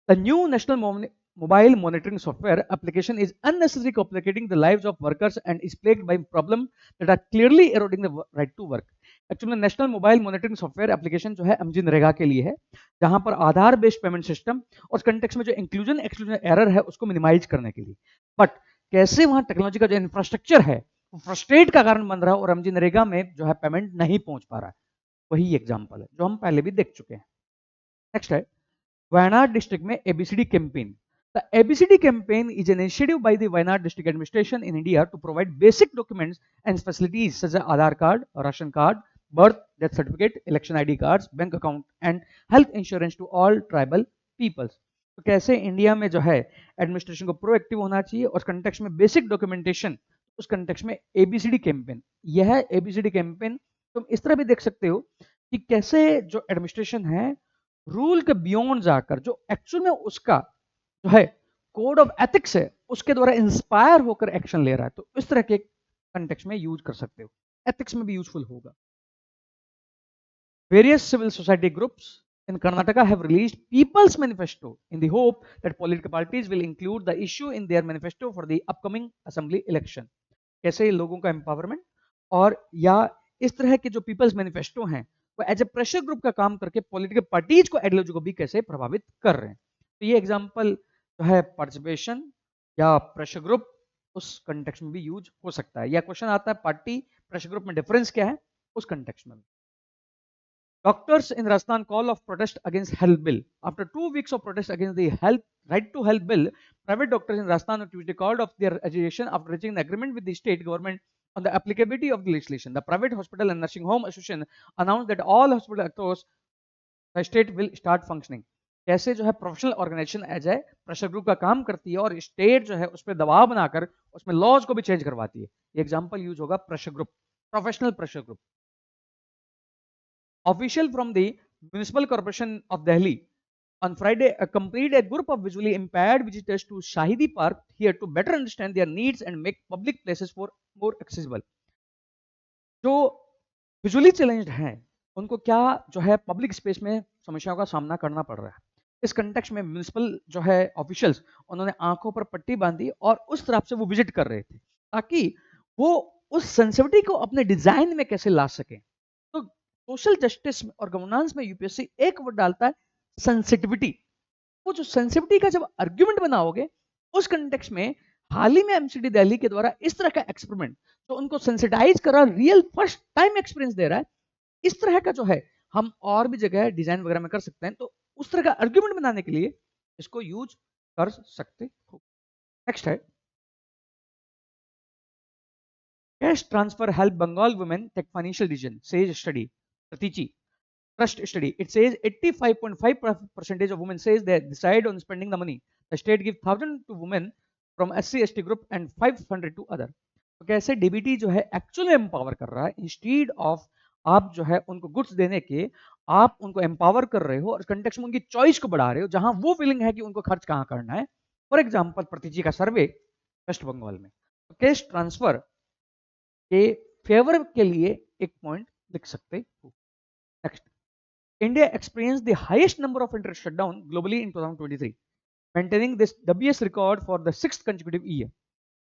The new national mobile monitoring software application is unnecessarily complicating the lives of workers and is plagued by problems that are clearly eroding the right to work। Actually national mobile monitoring software application जो है अमजिनरेगा के लिए है, जहां पर आधार based payment system और context में जो इंक्लूजन एक्सक्लूजन एरर है उसको मिनिमाइज करने के लिए, बट कैसे वहां टेक्नोलॉजी का जो इंफ्रास्ट्रक्चर है वो फ्रस्ट्रेट का कारण बन रहा है और अमजिनरेगा में जो है पेमेंट नहीं पहुंच पा रहा है। वही एग्जाम्पल है जो हम पहले भी देख चुके हैं। नेक्स्ट है वायनाड डिस्ट्रिक्ट में ABCD campaign. The ABCD campaign is an initiative by the Wayanad district administration in India to provide basic documents and facilities such as Aadhaar card, ration card, birth, death certificate, election ID cards, bank account and health insurance to all tribal peoples। तो कैसे India में जो है administration को proactive होना चाहिए और context में बेसिक डॉक्यूमेंटेशन, उस कंटेक्स्ट में एबीसीडी कैंपेन। यह एबीसीडी कैंपेन तुम इस तरह भी देख सकते हो कि कैसे जो एडमिनिस्ट्रेशन है रूल के बियॉन्ड जाकर जो एक्चुअल में उसका जो है कोड ऑफ एथिक्स है उसके द्वारा इंस्पायर होकर एक्शन ले रहा है। तो इस तरह के कंटेक्स्ट में यूज कर सकते हो, एथिक्स में भी यूजफुल होगा। Various civil society groups in Karnataka have released People's Manifesto in the hope that political parties will include the issue in their manifesto for the upcoming assembly election। कैसे लोगों का empowerment और या इस तरह के जो पीपल्स मैनिफेस्टो हैं वो एज ए प्रेशर ग्रुप का काम करके पॉलिटिकल पार्टीज को आइडियोलॉजी को भी कैसे प्रभावित कर रहे हैं। तो ये एग्जांपल जो है पार्टिसिपेशन या प्रेशर ग्रुप उस कंटेक्स्ट में भी यूज हो सकता है, या क्वेश्चन आता है पार्टी प्रेशर ग्रुप में डिफरेंस क्या है उस कंटेक्स्ट में। Doctors in Rajasthan call of protest against health bill. After 2 weeks of protest against the health right to health bill, private doctors in Rajasthan on Tuesday called off their agitation after reaching an agreement with the state government on the applicability of the legislation. The Private Hospital and Nursing Home Association announced that all hospital across the state will start functioning. कैसे जो है professional organisation as a pressure group का काम करती है और state जो है उस पर दबाव बनाकर उसमें लॉज को भी चेंज करवाती है. ये एग्जांपल यूज होगा pressure group, professional pressure group. Official from the Municipal Corporation of Delhi on Friday accompanied a group of visually impaired visitors to Shahidi Park here to better understand their needs and make public places for more accessible. जो visually challenged हैं उनको क्या जो है public space में समस्याओं का सामना करना पड़ रहा है. इस कंटेक्स्ट में म्युनिसिपल जो है ऑफिशियल्स उन्होंने आंखों पर पट्टी बांधी और उस तरफ से वो विजिट कर रहे थे ताकि वो उस सेंसिटिविटी को अपने डिजाइन में कैसे ला सकें. तो सोशल जस्टिस और गवर्नेंस में यूपीएससी एक वर्ड डालता है सेंसिटिविटी. वो जो सेंसिटिविटी का जब आर्ग्यूमेंट बनाओगे उस कंटेक्स्ट में हाल ही में एमसीडी दिल्ली के द्वारा इस तरह का एक्सपेरिमेंट जो उनको सेंसिटाइज कर रहा है, रियल फर्स्ट टाइम एक्सपीरियंस दे रहा है, इस तरह का जो है हम और भी जगह डिजाइन वगैरह में कर सकते हैं. तो उस तरह का आर्ग्यूमेंट बनाने के लिए इसको यूज कर सकते हो. नेक्स्ट है cash transfer help Bengal women take financial decision says study. Pratichi trust study. It says 85.5% of women says they decide on spending the money. The state gives 1,000 to women from SC/ST group and 500 to other. तो कैसे DBT जो है actually empower कर रहा है instead of आप जो है उनको गुड्स देने के, आप उनको एम्पावर कर रहे हो और कंटेक्स्ट में उनकी चॉइस को बढ़ा रहे हो जहां वो फीलिंग है कि उनको खर्च कहां करना है. फॉर एग्जाम्पल प्रतीजी का सर्वे वेस्ट बंगाल में. तो कैश ट्रांसफर के फेवर के लिए एक पॉइंट लिख सकते हो. Next, India experienced the highest number of internet shutdown globally in 2023, maintaining this WS record for the 6th consecutive year.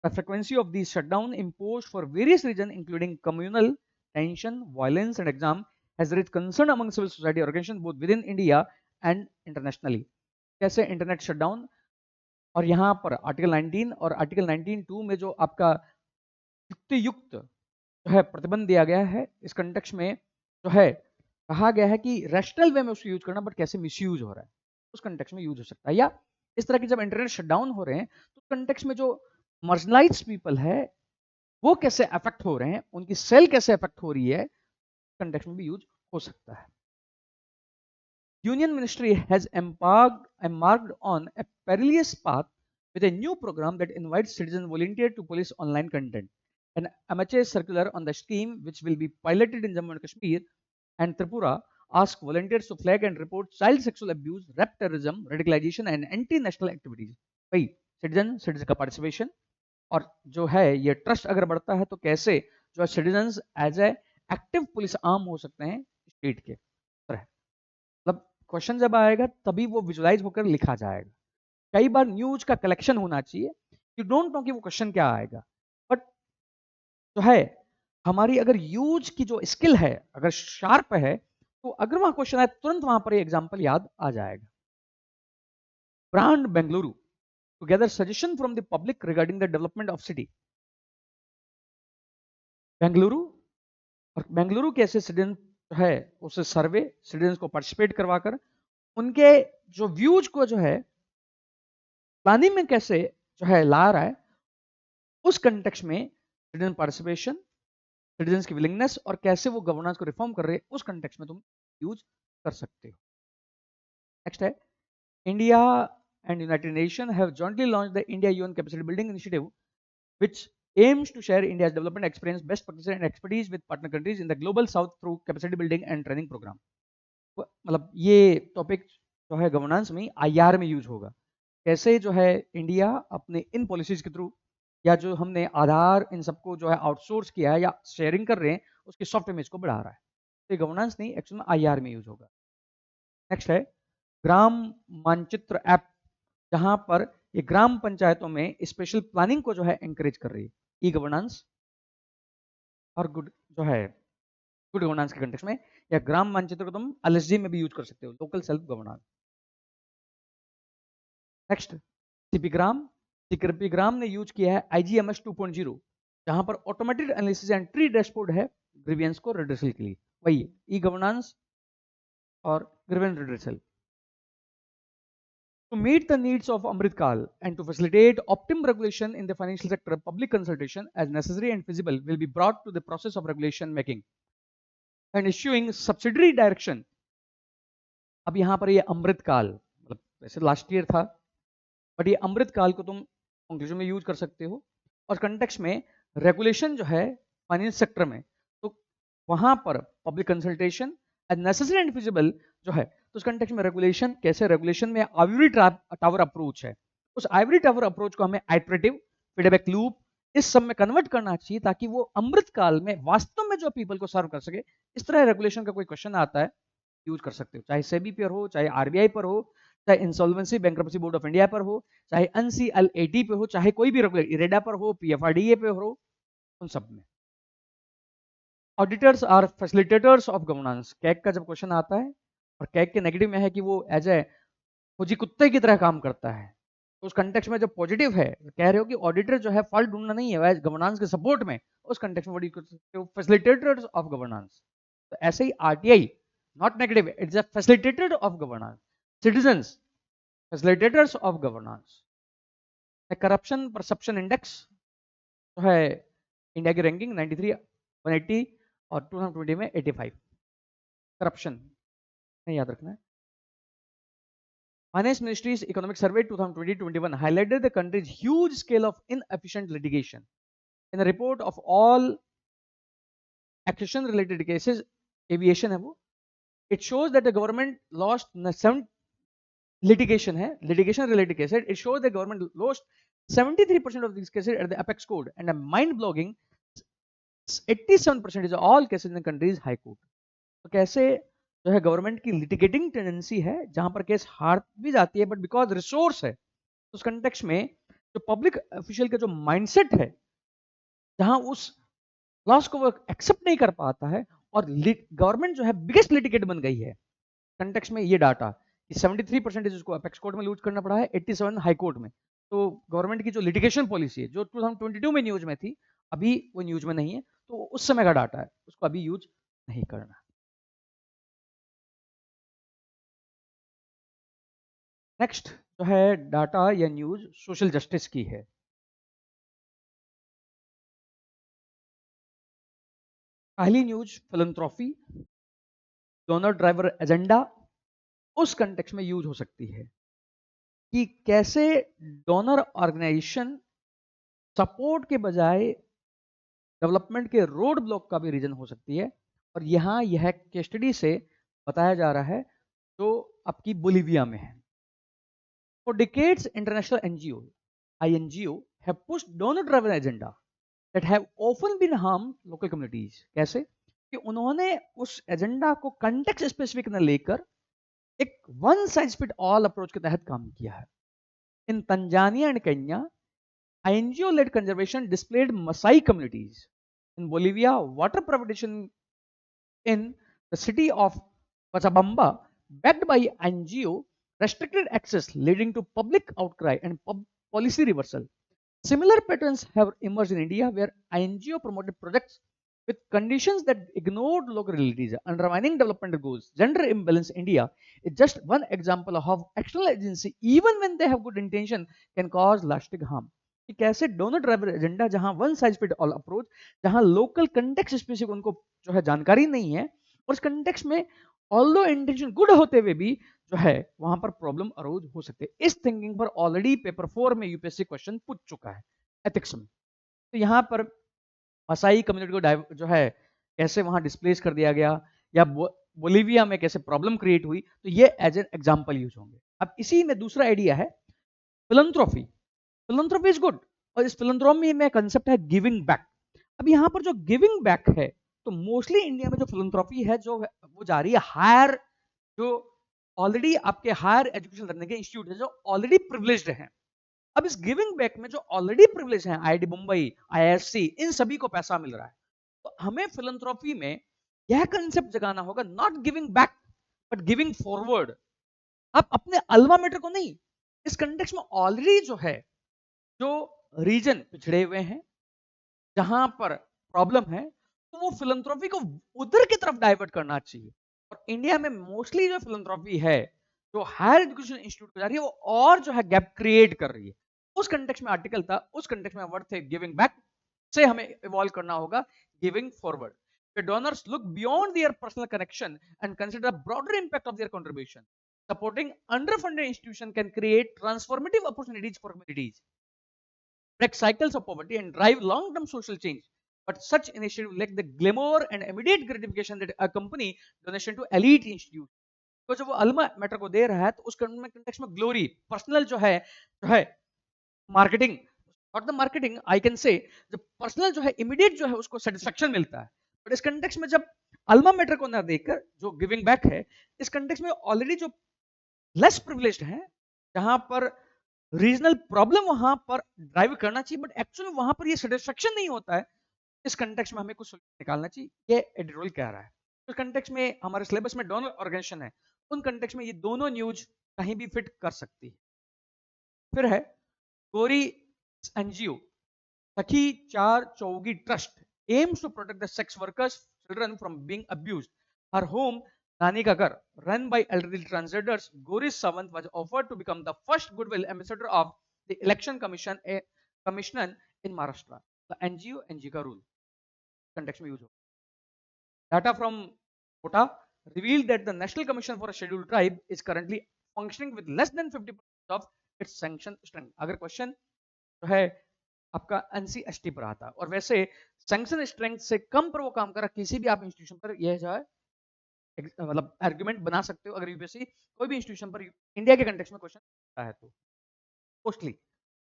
The frequency of these shutdown imposed for various reasons, including communal tension, violence, and exam, has raised concern among civil society organizations both within India and internationally. कैसे internet shutdown और यहाँ पर article 19 और article 19(2) में जो आपका युक्त जो है प्रतिबंध दिया गया है, इस कंटेक्स्ट में जो है कहा गया है कि रैशनल वे में उसको यूज करना, बट कैसे मिसयूज हो रहा है उस कंटेक्स्ट में यूज हो सकता है. या इस तरह की जब इंटरनेट शटडाउन हो रहे हैं तो कंटेक्स्ट में जो मार्जिनलाइज्ड पीपल है वो कैसे अफेक्ट हो रहे हैं, उनकी सेल कैसे अफेक्ट हो रही है, कंटेक्स्ट में भी यूज हो सकता है. Union Ministry has embarked on a perilous path with a new program that invites citizens volunteer to police online content. An MHA circular on the scheme, which will be piloted in Jammu and Kashmir and Tripura, asks volunteers to flag and report child sexual abuse, rap terrorism, radicalization and anti-national activities. भाई citizen का participation और जो है ये trust अगर बढ़ता है तो कैसे जो citizen as a active police arm हो सकते हैं स्टेट के तरह. मतलब क्वेश्चन जब आएगा तभी वो विजुलाइज होकर लिखा जाएगा. कई बार न्यूज का कलेक्शन होना चाहिए, यू डोंट नो कि वो क्वेश्चन क्या आएगा, बट जो है हमारी अगर यूज की जो स्किल है अगर शार्प है तो अगर वहां क्वेश्चन आए तुरंत वहां पर एग्जांपल याद आ जाएगा. Brand Bengaluru to gather suggestion from the public regarding the development of city. Bengaluru और बेंगलुरु के ऐसे सिटीजन है उसे सर्वे सिटीजन को पार्टिसिपेट करवाकर उनके जो व्यूज को जो है प्लानिंग में कैसे जो है ला रहा है, उस कंटेक्स्ट में सिटीजन पार्टिसिपेशन, सिटीजन की विलिंगनेस और कैसे वो गवर्नेंस को रिफॉर्म कर रहे हैं उस कंटेक्स्ट में तुम यूज कर सकते हो. नेक्स्ट है India and United Nations have jointly launched the India UN Capacity Building Initiative, which aims to share India's development experience, best practices and expertise with partner countries in the global south through capacity building and training program. मतलब ये topic जो है governance में IR में use होगा. कैसे जो है इंडिया अपने इन पॉलिसीज के थ्रू या जो हमने आधार इन सबको जो है आउटसोर्स किया है या शेयरिंग कर रहे हैं उसके सॉफ्ट इमेज को बढ़ा रहा है. तो ये गवर्नेंस नहीं एक्चुअल में आईआर में यूज होगा. नेक्स्ट है ग्राम मानचित्र ऐप, जहां पर ये ग्राम पंचायतों में स्पेशल प्लानिंग को जो है एंकरेज कर रही है. ई गवर्नेंस और गुड जो है गुड गवर्नेंस के कंटेक्स्ट में, या ग्राम मानचित्र को तुम एलएसडी में भी यूज कर सकते हो, local self governance. Next CP gram ने यूज किया है आईजीएमएस 2.0, जहां पर automated analysis and tree dashboard है ग्रीवियंस को रिड्रेसल के लिए. वही ई गवर्नेंस और grievance redressal. To meet the needs of Amrit Kal and to facilitate optimum regulation in the financial sector, public consultation as necessary and feasible will be brought to the process of regulation making and issuing subsidiary direction. अब यहाँ पर ये अमृत काल, मतलब वैसे last year था, but ये अमृत काल को तुम कंक्लूजन में यूज कर सकते हो, और कंटेक्स्ट में रेगुलेशन जो है फाइनेंस सेक्टर में, तो वहां पर public consultation as necessary and feasible जो है, तो उस कंटेक्स्ट में रेगुलेशन कैसे, रेगुलेशन में आइवरी टावर अप्रोच है, उस आइवरी टावर अप्रोच को हमें आइटरेटिव फीडबैक लूप इस सब में कन्वर्ट करना चाहिए, ताकि वो अमृत काल में वास्तव में जो पीपल को सर्व कर सके। इस तरह रेगुलेशन का कोई क्वेश्चन आता है, यूज कर सकते हो, चाहे सेबी पर हो, चाहे आरबीआई पर हो, चाहे insolvency bankruptcy board of India पर हो, चाहे एनसीएलएटी पे हो, चाहे कोई भी रेगुलेटर इरेडा पर हो, पीएफआरडीए पे हो, उन सब में। Auditors are facilitators of governance, CAG का जब क्वेश्चन आता है, और कैग के नेगेटिव में है कि वो एज ए खोजी कुत्ते की तरह काम करता है, तो उस कंटेक्स्ट में जो पॉजिटिव है, कह रहे हो कि ऑडिटर जो है फॉल्ट ढूंढना नहीं है, गवर्नेंस के सपोर्ट में, उस कंटेक्स्ट में फैसिलिटेटर्स ऑफ गवर्नेंस। तो ऐसे ही RTI not negative, it's a facilitator of governance, citizens facilitators of governance. Corruption perception index जो है इंडिया की रैंकिंग 93, 180 और 2020 में 85। करप्शन नहीं याद रखना है। Finance Ministry's Economic Survey 2020-21 highlighted the country's huge scale of inefficient litigation. In the report of all accession-related cases, aviation है वो, it shows that the government lost 7 litigation-related cases. It shows the government lost 73% of these cases at the apex court, and a mind-blogging 87% of all cases in the country's high court. तो कैसे जो है government की litigating tendency है, जहां पर case हार भी जाती है, बट बिकॉज रिसोर्स है, तो उस कंटेक्स्ट में जो पब्लिक ऑफिशियल का जो माइंडसेट है, जहां उस लॉस को वो एक्सेप्ट नहीं कर पाता है, और गवर्नमेंट जो है बिगेस्ट लिटिगेट बन गई है। कंटेक्स्ट में ये डाटा 73% उसको अपेक्स कोर्ट में लूज करना पड़ा है, 87 हाई कोर्ट में। तो गवर्नमेंट की जो लिटिगेशन पॉलिसी है, जो 2022 में न्यूज में थी, अभी वो न्यूज में नहीं है, तो उस समय का डाटा है, उसको अभी यूज नहीं करना। नेक्स्ट जो है डाटा या न्यूज सोशल जस्टिस की है। पहली news philanthropy, donor driver agenda, उस कंटेक्स्ट में यूज हो सकती है कि कैसे डोनर ऑर्गेनाइजेशन सपोर्ट के बजाय डेवलपमेंट के रोड ब्लॉक का भी रीजन हो सकती है। और यहां यह केस स्टडी से बताया जा रहा है जो आपकी बोलिविया में है। For decades, international NGO, INGO, have pushed donor-driven agenda that have often been harmed local communities. कैसे? कि उन्होंने उस एजेंडा को कंटेक्स्ट स्पेसिफिक न लेकर एक one size fit all approach के तहत काम किया है। In Tanzania and Kenya, INGO-led conservation displayed Maasai communities. In Bolivia, water privatization in the city of Cochabamba, backed by NGO, restricted access, leading to public outcry and policy reversal. Similar patterns have emerged in India, where INGO promoted projects with conditions that ignored local realities, undermining development goals. Gender imbalance in India is just one example of how external agency, even when they have good intention, can cause lasting harm. कि कैसे donor driver agenda, जहां one size fit all approach, जहां local context specific उनको जो है जानकारी नहीं है, और इस कंटेक्स्ट में ऑल्दो इंटेंशन गुड होते हुए भी जो है वहां पर प्रॉब्लम अरोज हो सकते हैं। इस थिंकिंग पर ऑलरेडी पेपर 4 में यूपीएससी क्वेश्चन पूछ चुका है एथिक्स में। तो यहाँ पर मसाई कम्युनिटी को जो है कैसे वहां डिस्प्लेस कर दिया गया, या बोलिविया में कैसे प्रॉब्लम क्रिएट हुई, तो ये एज एन एग्जाम्पल यूज होंगे। अब इसी में दूसरा आइडिया है फिलैंथ्रोपी। फिलैंथ्रोपी इज गुड, और इस फिलैंथ्रोपी में कंसेप्ट है गिविंग बैक। अब यहाँ पर जो गिविंग बैक है, तो मोस्टली इंडिया में जो फिलैंथ्रोपी है जो वो जा रही है हायर, जो ऑलरेडी आपके हायर एजुकेशन करने के इंस्टीट्यूट है, जो ऑलरेडी प्रिविलेज्ड हैं। अब इस गिविंग बैक में जो ऑलरेडी प्रिविलेज हैं, आईआईटी मुंबई, आईआईएससी, इन सभी को पैसा मिल रहा है। तो हमें फिलैंथ्रोपी में यह कंसेप्ट जगाना होगा, not giving back but giving forward. आप अपने अल्मा मेटर को नहीं, इस कंटेक्स्ट में ऑलरेडी जो है, जो रीजन पिछड़े हुए हैं, जहां पर प्रॉब्लम है, तो वो फिलैंथ्रोपी को उधर की तरफ डाइवर्ट करना चाहिए। और इंडिया में मोस्टली जो फिलैंथ्रोपी है, जो हायर एजुकेशन इंस्टीट्यूट को जा रही है, वो और जो है गैप क्रिएट कर रही है। उस कंटेक्स्ट में आर्टिकल था, उस कंटेक्स्ट में वर्ड थे गिविंग बैक, से हमें इवॉल्व करना होगा giving forward. The donors look beyond their personal connection and consider the broader impact of their contribution. Supporting underfunded institutions can create transformative opportunities for communities, break cycles of poverty, and drive long-term social change. But such initiatives lack the glamour and immediate gratification that accompany donation to elite institutes. तो जब वो alma mater को दे रहा है, तो उस context में glory, personal जो है मार्केटिंग, और the marketing I can say, जब पर्सनल जो है इमीडिएट जो है उसको सेटिस्फेक्शन मिलता है। बट इस कंटेक्स्ट में जब अल्मा मैटर को ना देखकर जो गिविंग बैक है, इस कंटेक्स्ट में ऑलरेडी जो लेस प्रिविलेज्ड है, जहां पर रीजनल प्रॉब्लम वहां पर ड्राइव करना चाहिए, बट एक्चुअली वहां पर ये सेटिस्फेक्शन नहीं होता है। इस कंटेक्स्ट में हमें कुछ निकालना चाहिए, ये एडिटोरियल कह रहा है। उस कंटेक्स्ट में हमारे सिलेबस में डोनर ऑर्गेनाइजेशन है, उन कंटेक्स्ट में ये दोनों न्यूज कहीं भी फिट कर सकती है। फिर है गोरी एनजीओ सखी चार चौगी trust aims to protect the sex workers children from being abused. Her home Nani ka Ghar, run by elderly transgenders, Gori Sawant was offered to become the first goodwill ambassador of the election commission, a commissioner in Maharashtra. The NGO NGO rule context में use हो. Data from Kota revealed that the National Commission for a Scheduled Tribe is currently functioning with less than 50% of its sanction strength. अगर question जो है आपका NC/ST पर आता, और वैसे सैंक्शन स्ट्रेंथ से कम पर वो काम कर रहा, किसी भी आप इंस्टीट्यूशन पर यह जो है मतलब आर्गुमेंट बना सकते हो, अगर यूपीएससी कोई भी इंस्टीट्यूशन पर इंडिया के कंटेक्स्ट में क्वेश्चन आता है तो। Mostly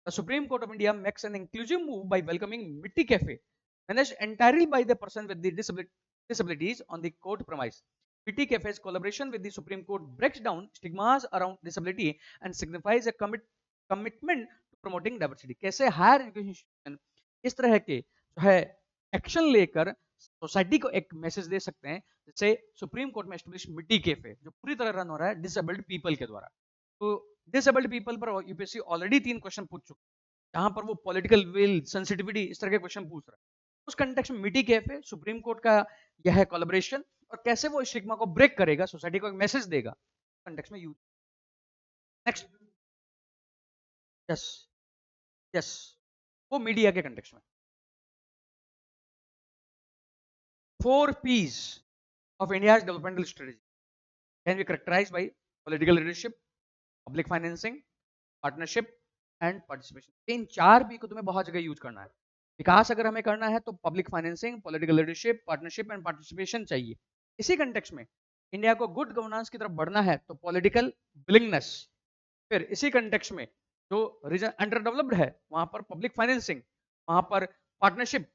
the Supreme Court of India makes an inclusive move by welcoming Mitti cafe managed entirely by the person with disabilities on the court premise. Mitti Cafe's collaboration with the Supreme Court breaks down stigmas around disability and signifies a commitment to promoting diversity. कैसे higher education institution इस तरह के जो है action लेकर society को एक message दे सकते हैं, जैसे सुप्रीम कोर्ट में एस्टेब्लिश मिट्टी कैफे जो पूरी तरह रन हो रहा है डिसेबल्ड पीपल के द्वारा। तो डिसेबल्ड पीपल पर यूपीएससी ऑलरेडी 3 क्वेश्चन पूछ चुके हैं, जहां पर वो पॉलिटिकल विल, सेंसिटिविटी, इस तरह के क्वेश्चन पूछ रहा है। उस कंटेक्स्ट में मिट्टी कैफे सुप्रीम कोर्ट का यह है कोलैबोरेशन, और कैसे वो स्टिग्मा को ब्रेक करेगा, सोसाइटी को एक मैसेज देगा, कंटेक्स्ट में यूज। नेक्स्ट, यस यस, वो मीडिया के कंटेक्स्ट में 4 P's of India's developmental strategy can be characterized by political leadership, public financing, partnership and participation. In 4 P को तुम्हें बहुत जगह यूज करना है। विकास अगर हमें करना है तो public financing, political leadership, partnership and participation चाहिए। इसी कंटेक्स्ट में इंडिया को गुड गवर्नेंस की तरफ बढ़ना है तो पॉलिटिकल विलिंगनेस। फिर इसी कंटेक्स्ट में जो रीजन अंडर डेवलप्ड है वहां पर पब्लिक फाइनेंसिंग, वहां पर पार्टनरशिप,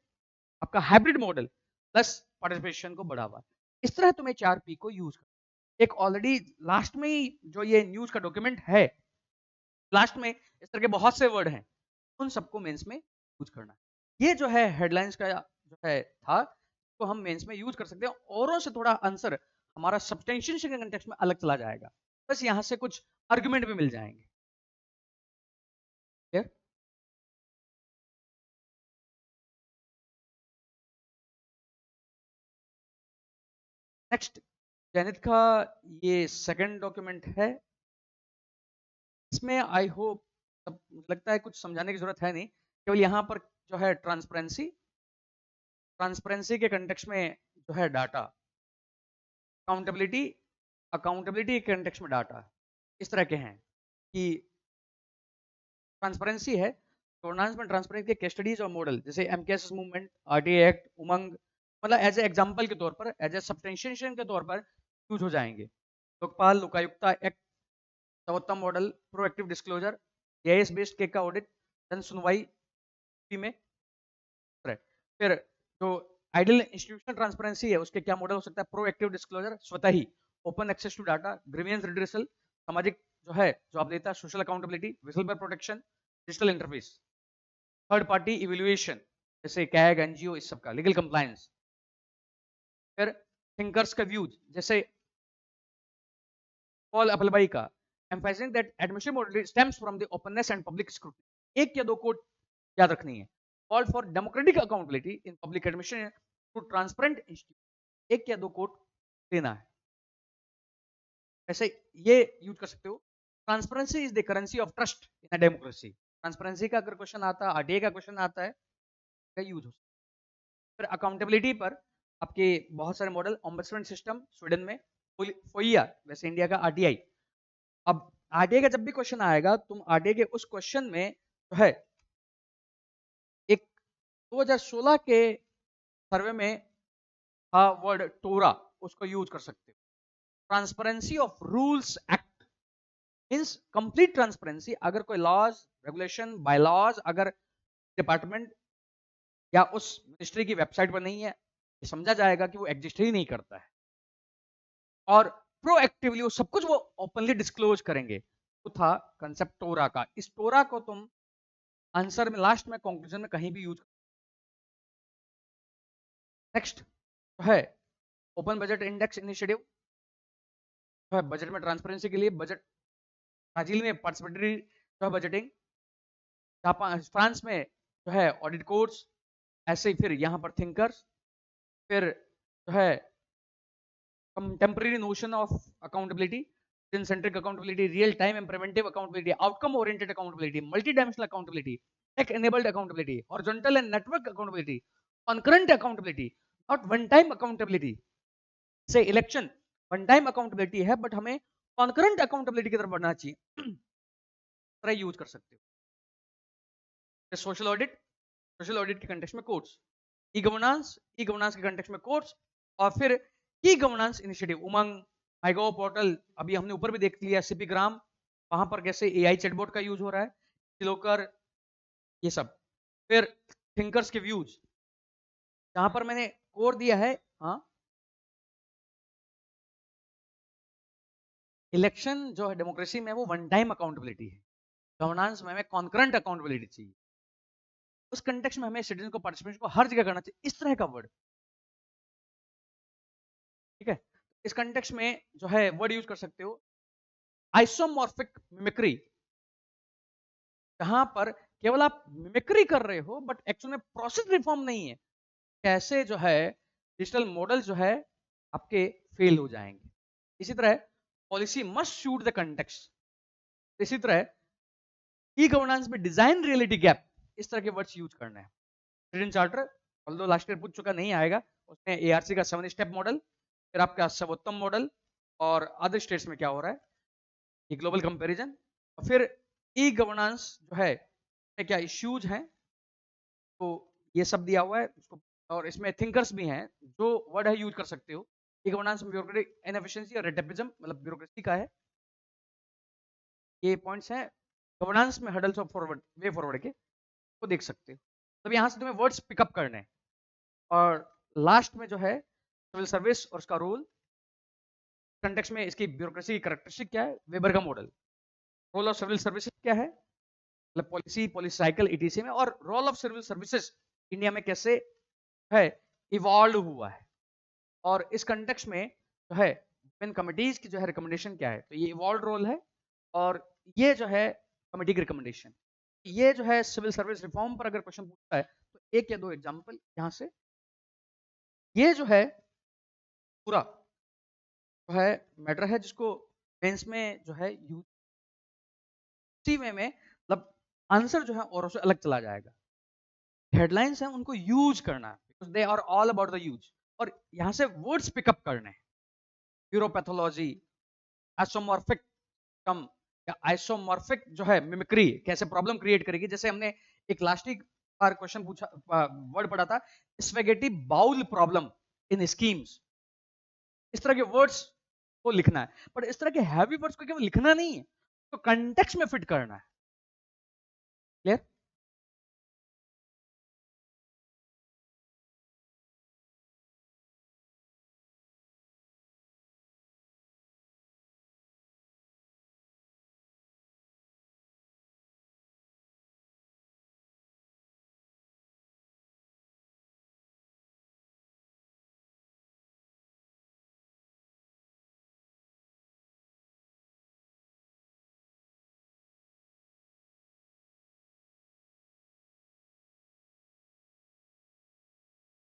आपका हाइब्रिड मॉडल प्लस पार्टिसिपेशन को बढ़ावा। इस तरह तुम्हें 4 पी को यूज करना। एक ऑलरेडी लास्ट में ही जो ये न्यूज का डॉक्यूमेंट है, लास्ट में इस तरह के बहुत से वर्ड हैं, उन सबको मेंस में यूज करना है। ये जो है हेडलाइंस का जो है था, तो हम मेंस में यूज कर सकते हैं। औरों से थोड़ा आंसर हमारा सब्सटेंशिएशन के कंटेक्स्ट में अलग चला जाएगा, बस यहां से कुछ आर्गुमेंट भी मिल जाएंगे। क्लियर? नेक्स्ट, जैनित का ये सेकंड डॉक्यूमेंट है। इसमें आई होप सब लगता है कुछ समझाने की जरूरत है नहीं, केवल यहाँ पर जो है ट्रांसपेरेंसी, ट्रांसपेरेंसी के कंटेक्स्ट में जो है डाटा, अकाउंटेबिलिटी, अकाउंटेबिलिटी के कंटेक्स्ट में डाटा, इस तरह के हैं कि ट्रांसपेरेंसी है, गवर्नेंस में ट्रांसपेरेंसी के केस स्टडीज और मॉडल जैसे एमकेएस मूवमेंट, आरटीए एक्ट, उमंग, मतलब एज ए एग्जांपल के तौर पर, एज ए सब्सटेंशिएशन के तौर पर यूज हो जाएंगे। लोकपाल, लोकायुक्ता एक्ट, सर्वोत्तम model, proactive disclosure, AIS based cake का ऑडिट, जन सुनवाई में। फिर जो आइडियल इंस्टीट्यूशनल ट्रांसपेरेंसी है उसके क्या मॉडल हो सकता है? प्रोएक्टिव डिस्क्लोजर, स्वतः ही open access to data, grievance redressal, सामाजिक जो है जवाबदेहिता, सोशल अकाउंटेबिलिटी, विजिलर protection, digital interface, third party evaluation जैसे कैग, एनजीओ, इस सब का लीगल कंप्लायंस। फिर थिंकर्स का व्यूज जैसे पॉल एपलबाई का emphasising that administrative model stems from the openness and public scrutiny. एक या दो कोट याद रखनी है। Call for democratic accountability in public administration through transparent institute. एक या दो कोट देना है। ऐसे ये यूज कर सकते हो। Transparency is the currency of trust in a democracy. Transparency का अगर क्वेश्चन आता है, आरटीआई का क्वेश्चन आता है, का यूज हो सकता है। फिर अकाउंटेबिलिटी पर आपके बहुत सारे मॉडल, ऑम्बड्समैन सिस्टम स्वीडन में, फोइया वैसे इंडिया का आरटीआई। अब आरटीआई का जब भी क्वेश्चन आएगा, तुम आरटीआई के उस क्वेश्चन में जो है एक 2016 के सर्वे में था वर्ड टोरा, उसको यूज कर सकते हो। Transparency of rules act means complete transparency. अगर कोई लॉज, रेगुलेशन, बाय लॉज अगर डिपार्टमेंट या उस मिनिस्ट्री की वेबसाइट पर नहीं है, ये समझा जाएगा कि वो एग्जिस्ट ही नहीं करता है। और प्रोएक्टिवली वो सब कुछ वो ओपनली डिस्क्लोज करेंगे। तो था कंसेप्ट टोरा का। इस टोरा को तुम आंसर में, लास्ट में, कंक्लूजन में कहीं भी यूज। नेक्स्ट है ओपन बजट इंडेक्स इनिशिएटिव, जो है बजट में ट्रांसपेरेंसी के लिए बजट। ब्राजील में पार्टिसिपेटरी जो है बजटिंग। जापान, फ्रांस में जो है ऑडिट कोर्स। ऐसे ही फिर यहाँ पर थिंकर्स। फिर जो है contemporary notion of accountability, citizen centric accountability, real time and preventive accountability, outcome oriented accountability, multi-dimensional accountability, tech enabled accountability, horizontal and network accountability, concurrent accountability, not one time accountability। से election one time accountability है, but हमें concurrent accountability की तरफ बढ़ना चाहिए। तरह use कर सकते हो। सोशल ऑडिट, सोशल ऑडिट के कंटेक्स्ट में courts. E governance, e governance के कंटेक्स्ट में कोर्ट्स। और फिर ई गवर्नेंस इनिशिएटिव, उमंग, माईगोव पोर्टल, अभी हमने ऊपर भी देख लिया, सीपी ग्राम, वहां पर कैसे एआई चैटबॉट का यूज हो रहा है, सिलोकर, ये सब। फिर थिंकर्स के व्यूज, जहां पर मैंने कोर दिया है। हाँ, इलेक्शन जो है डेमोक्रेसी में वो वन टाइम अकाउंटेबिलिटी है। गवर्नेंस में हमें कॉन्करेंट अकाउंटेबिलिटी चाहिए। उस कंटेक्स्ट में हमें सिटीजन को, पार्टिसिपेंट को हर जगह करना चाहिए इस तरह का वर्ड। ठीक है, इस कंटेक्स्ट में जो है वर्ड यूज कर सकते हो आइसोमॉर्फिक मिमिक्री, जहां पर केवल आप मिमिक्री कर रहे हो बट एक्चुअल में प्रोसेस रिफॉर्म नहीं है। कैसे जो है डिजिटल मॉडल जो है आपके फेल हो जाएंगे। इसी तरह policy must shoot the context. इसी तरह ई गवर्नेंस में डिजाइन रियलिटी गैप, इस तरह के वर्ड्स यूज करना है। Citizen charter, although last year पूछ चुका, नहीं आएगा, उसमें एआरसी का 7 स्टेप मॉडल, फिर आपका सर्वोत्तम मॉडल, और अदर स्टेट्स में क्या हो रहा है, ये ग्लोबल कंपैरिजन। और फिर ई गवर्नेंस जो है क्या इश्यूज हैं, तो ये सब दिया हुआ है उसको। और इसमें थिंकर्स भी हैं, जो वर्ड है यूज कर सकते हो। ई गवर्नेंस में ब्यूरोक्रेटिक इनएफिशिएंसी और रेडेबिज्म, मतलब ब्यूरोक्रेसी का है। ये पॉइंट्स हैं गवर्नेंस में hurdles of forward, way forward के, वो देख सकते हो। तब यहाँ से तुम्हें वर्ड्स पिकअप करने हैं। और लास्ट में जो है सिविल सर्विस और उसका रोल कंटेक्स्ट में, इसकी ब्यूरोक्रेसी की कैरेक्टरिस्टिक क्या है, वेबर का model. Role of civil services क्या है, मतलब पॉलिसी, पॉलिसी साइकिल, ईटीसी में। और role of civil services India में कैसे है इवॉल्व हुआ है। और इस कंटेक्स्ट में जो है विभिन्न कमिटीज की जो है रिकमेंडेशन क्या है, तो ये इवॉल्व रोल है। और ये जो है कमिटी की रिकमेंडेशन। ये जो है सिविल सर्विस रिफॉर्म पर अगर क्वेश्चन पूछता है, तो एक या दो एग्जांपल यहां से। ये जो है पूरा जो है मैटर है, जिसको मेंस में जो है यूसी में मतलब आंसर जो है और से अलग चला जाएगा। हेडलाइंस हैं उनको यूज करना है, because they are all about the use. और यहां से वर्ड्स पिकअप करने हैं। यूरोपैथोलॉजी, आइसोमॉर्फिक कम, या आइसोमॉर्फिक जो है मिमिक्री कैसे प्रॉब्लम क्रिएट करेगी। जैसे हमने एक लास्ट बार क्वेश्चन पूछा, वर्ड पढ़ा था, spaghetti bowl problem in schemes. इस तरह के वर्ड्स को लिखना है, बट इस तरह के हैवी वर्ड्स को केवल लिखना नहीं है, तो कंटेक्स्ट में फिट करना है। क्लियर?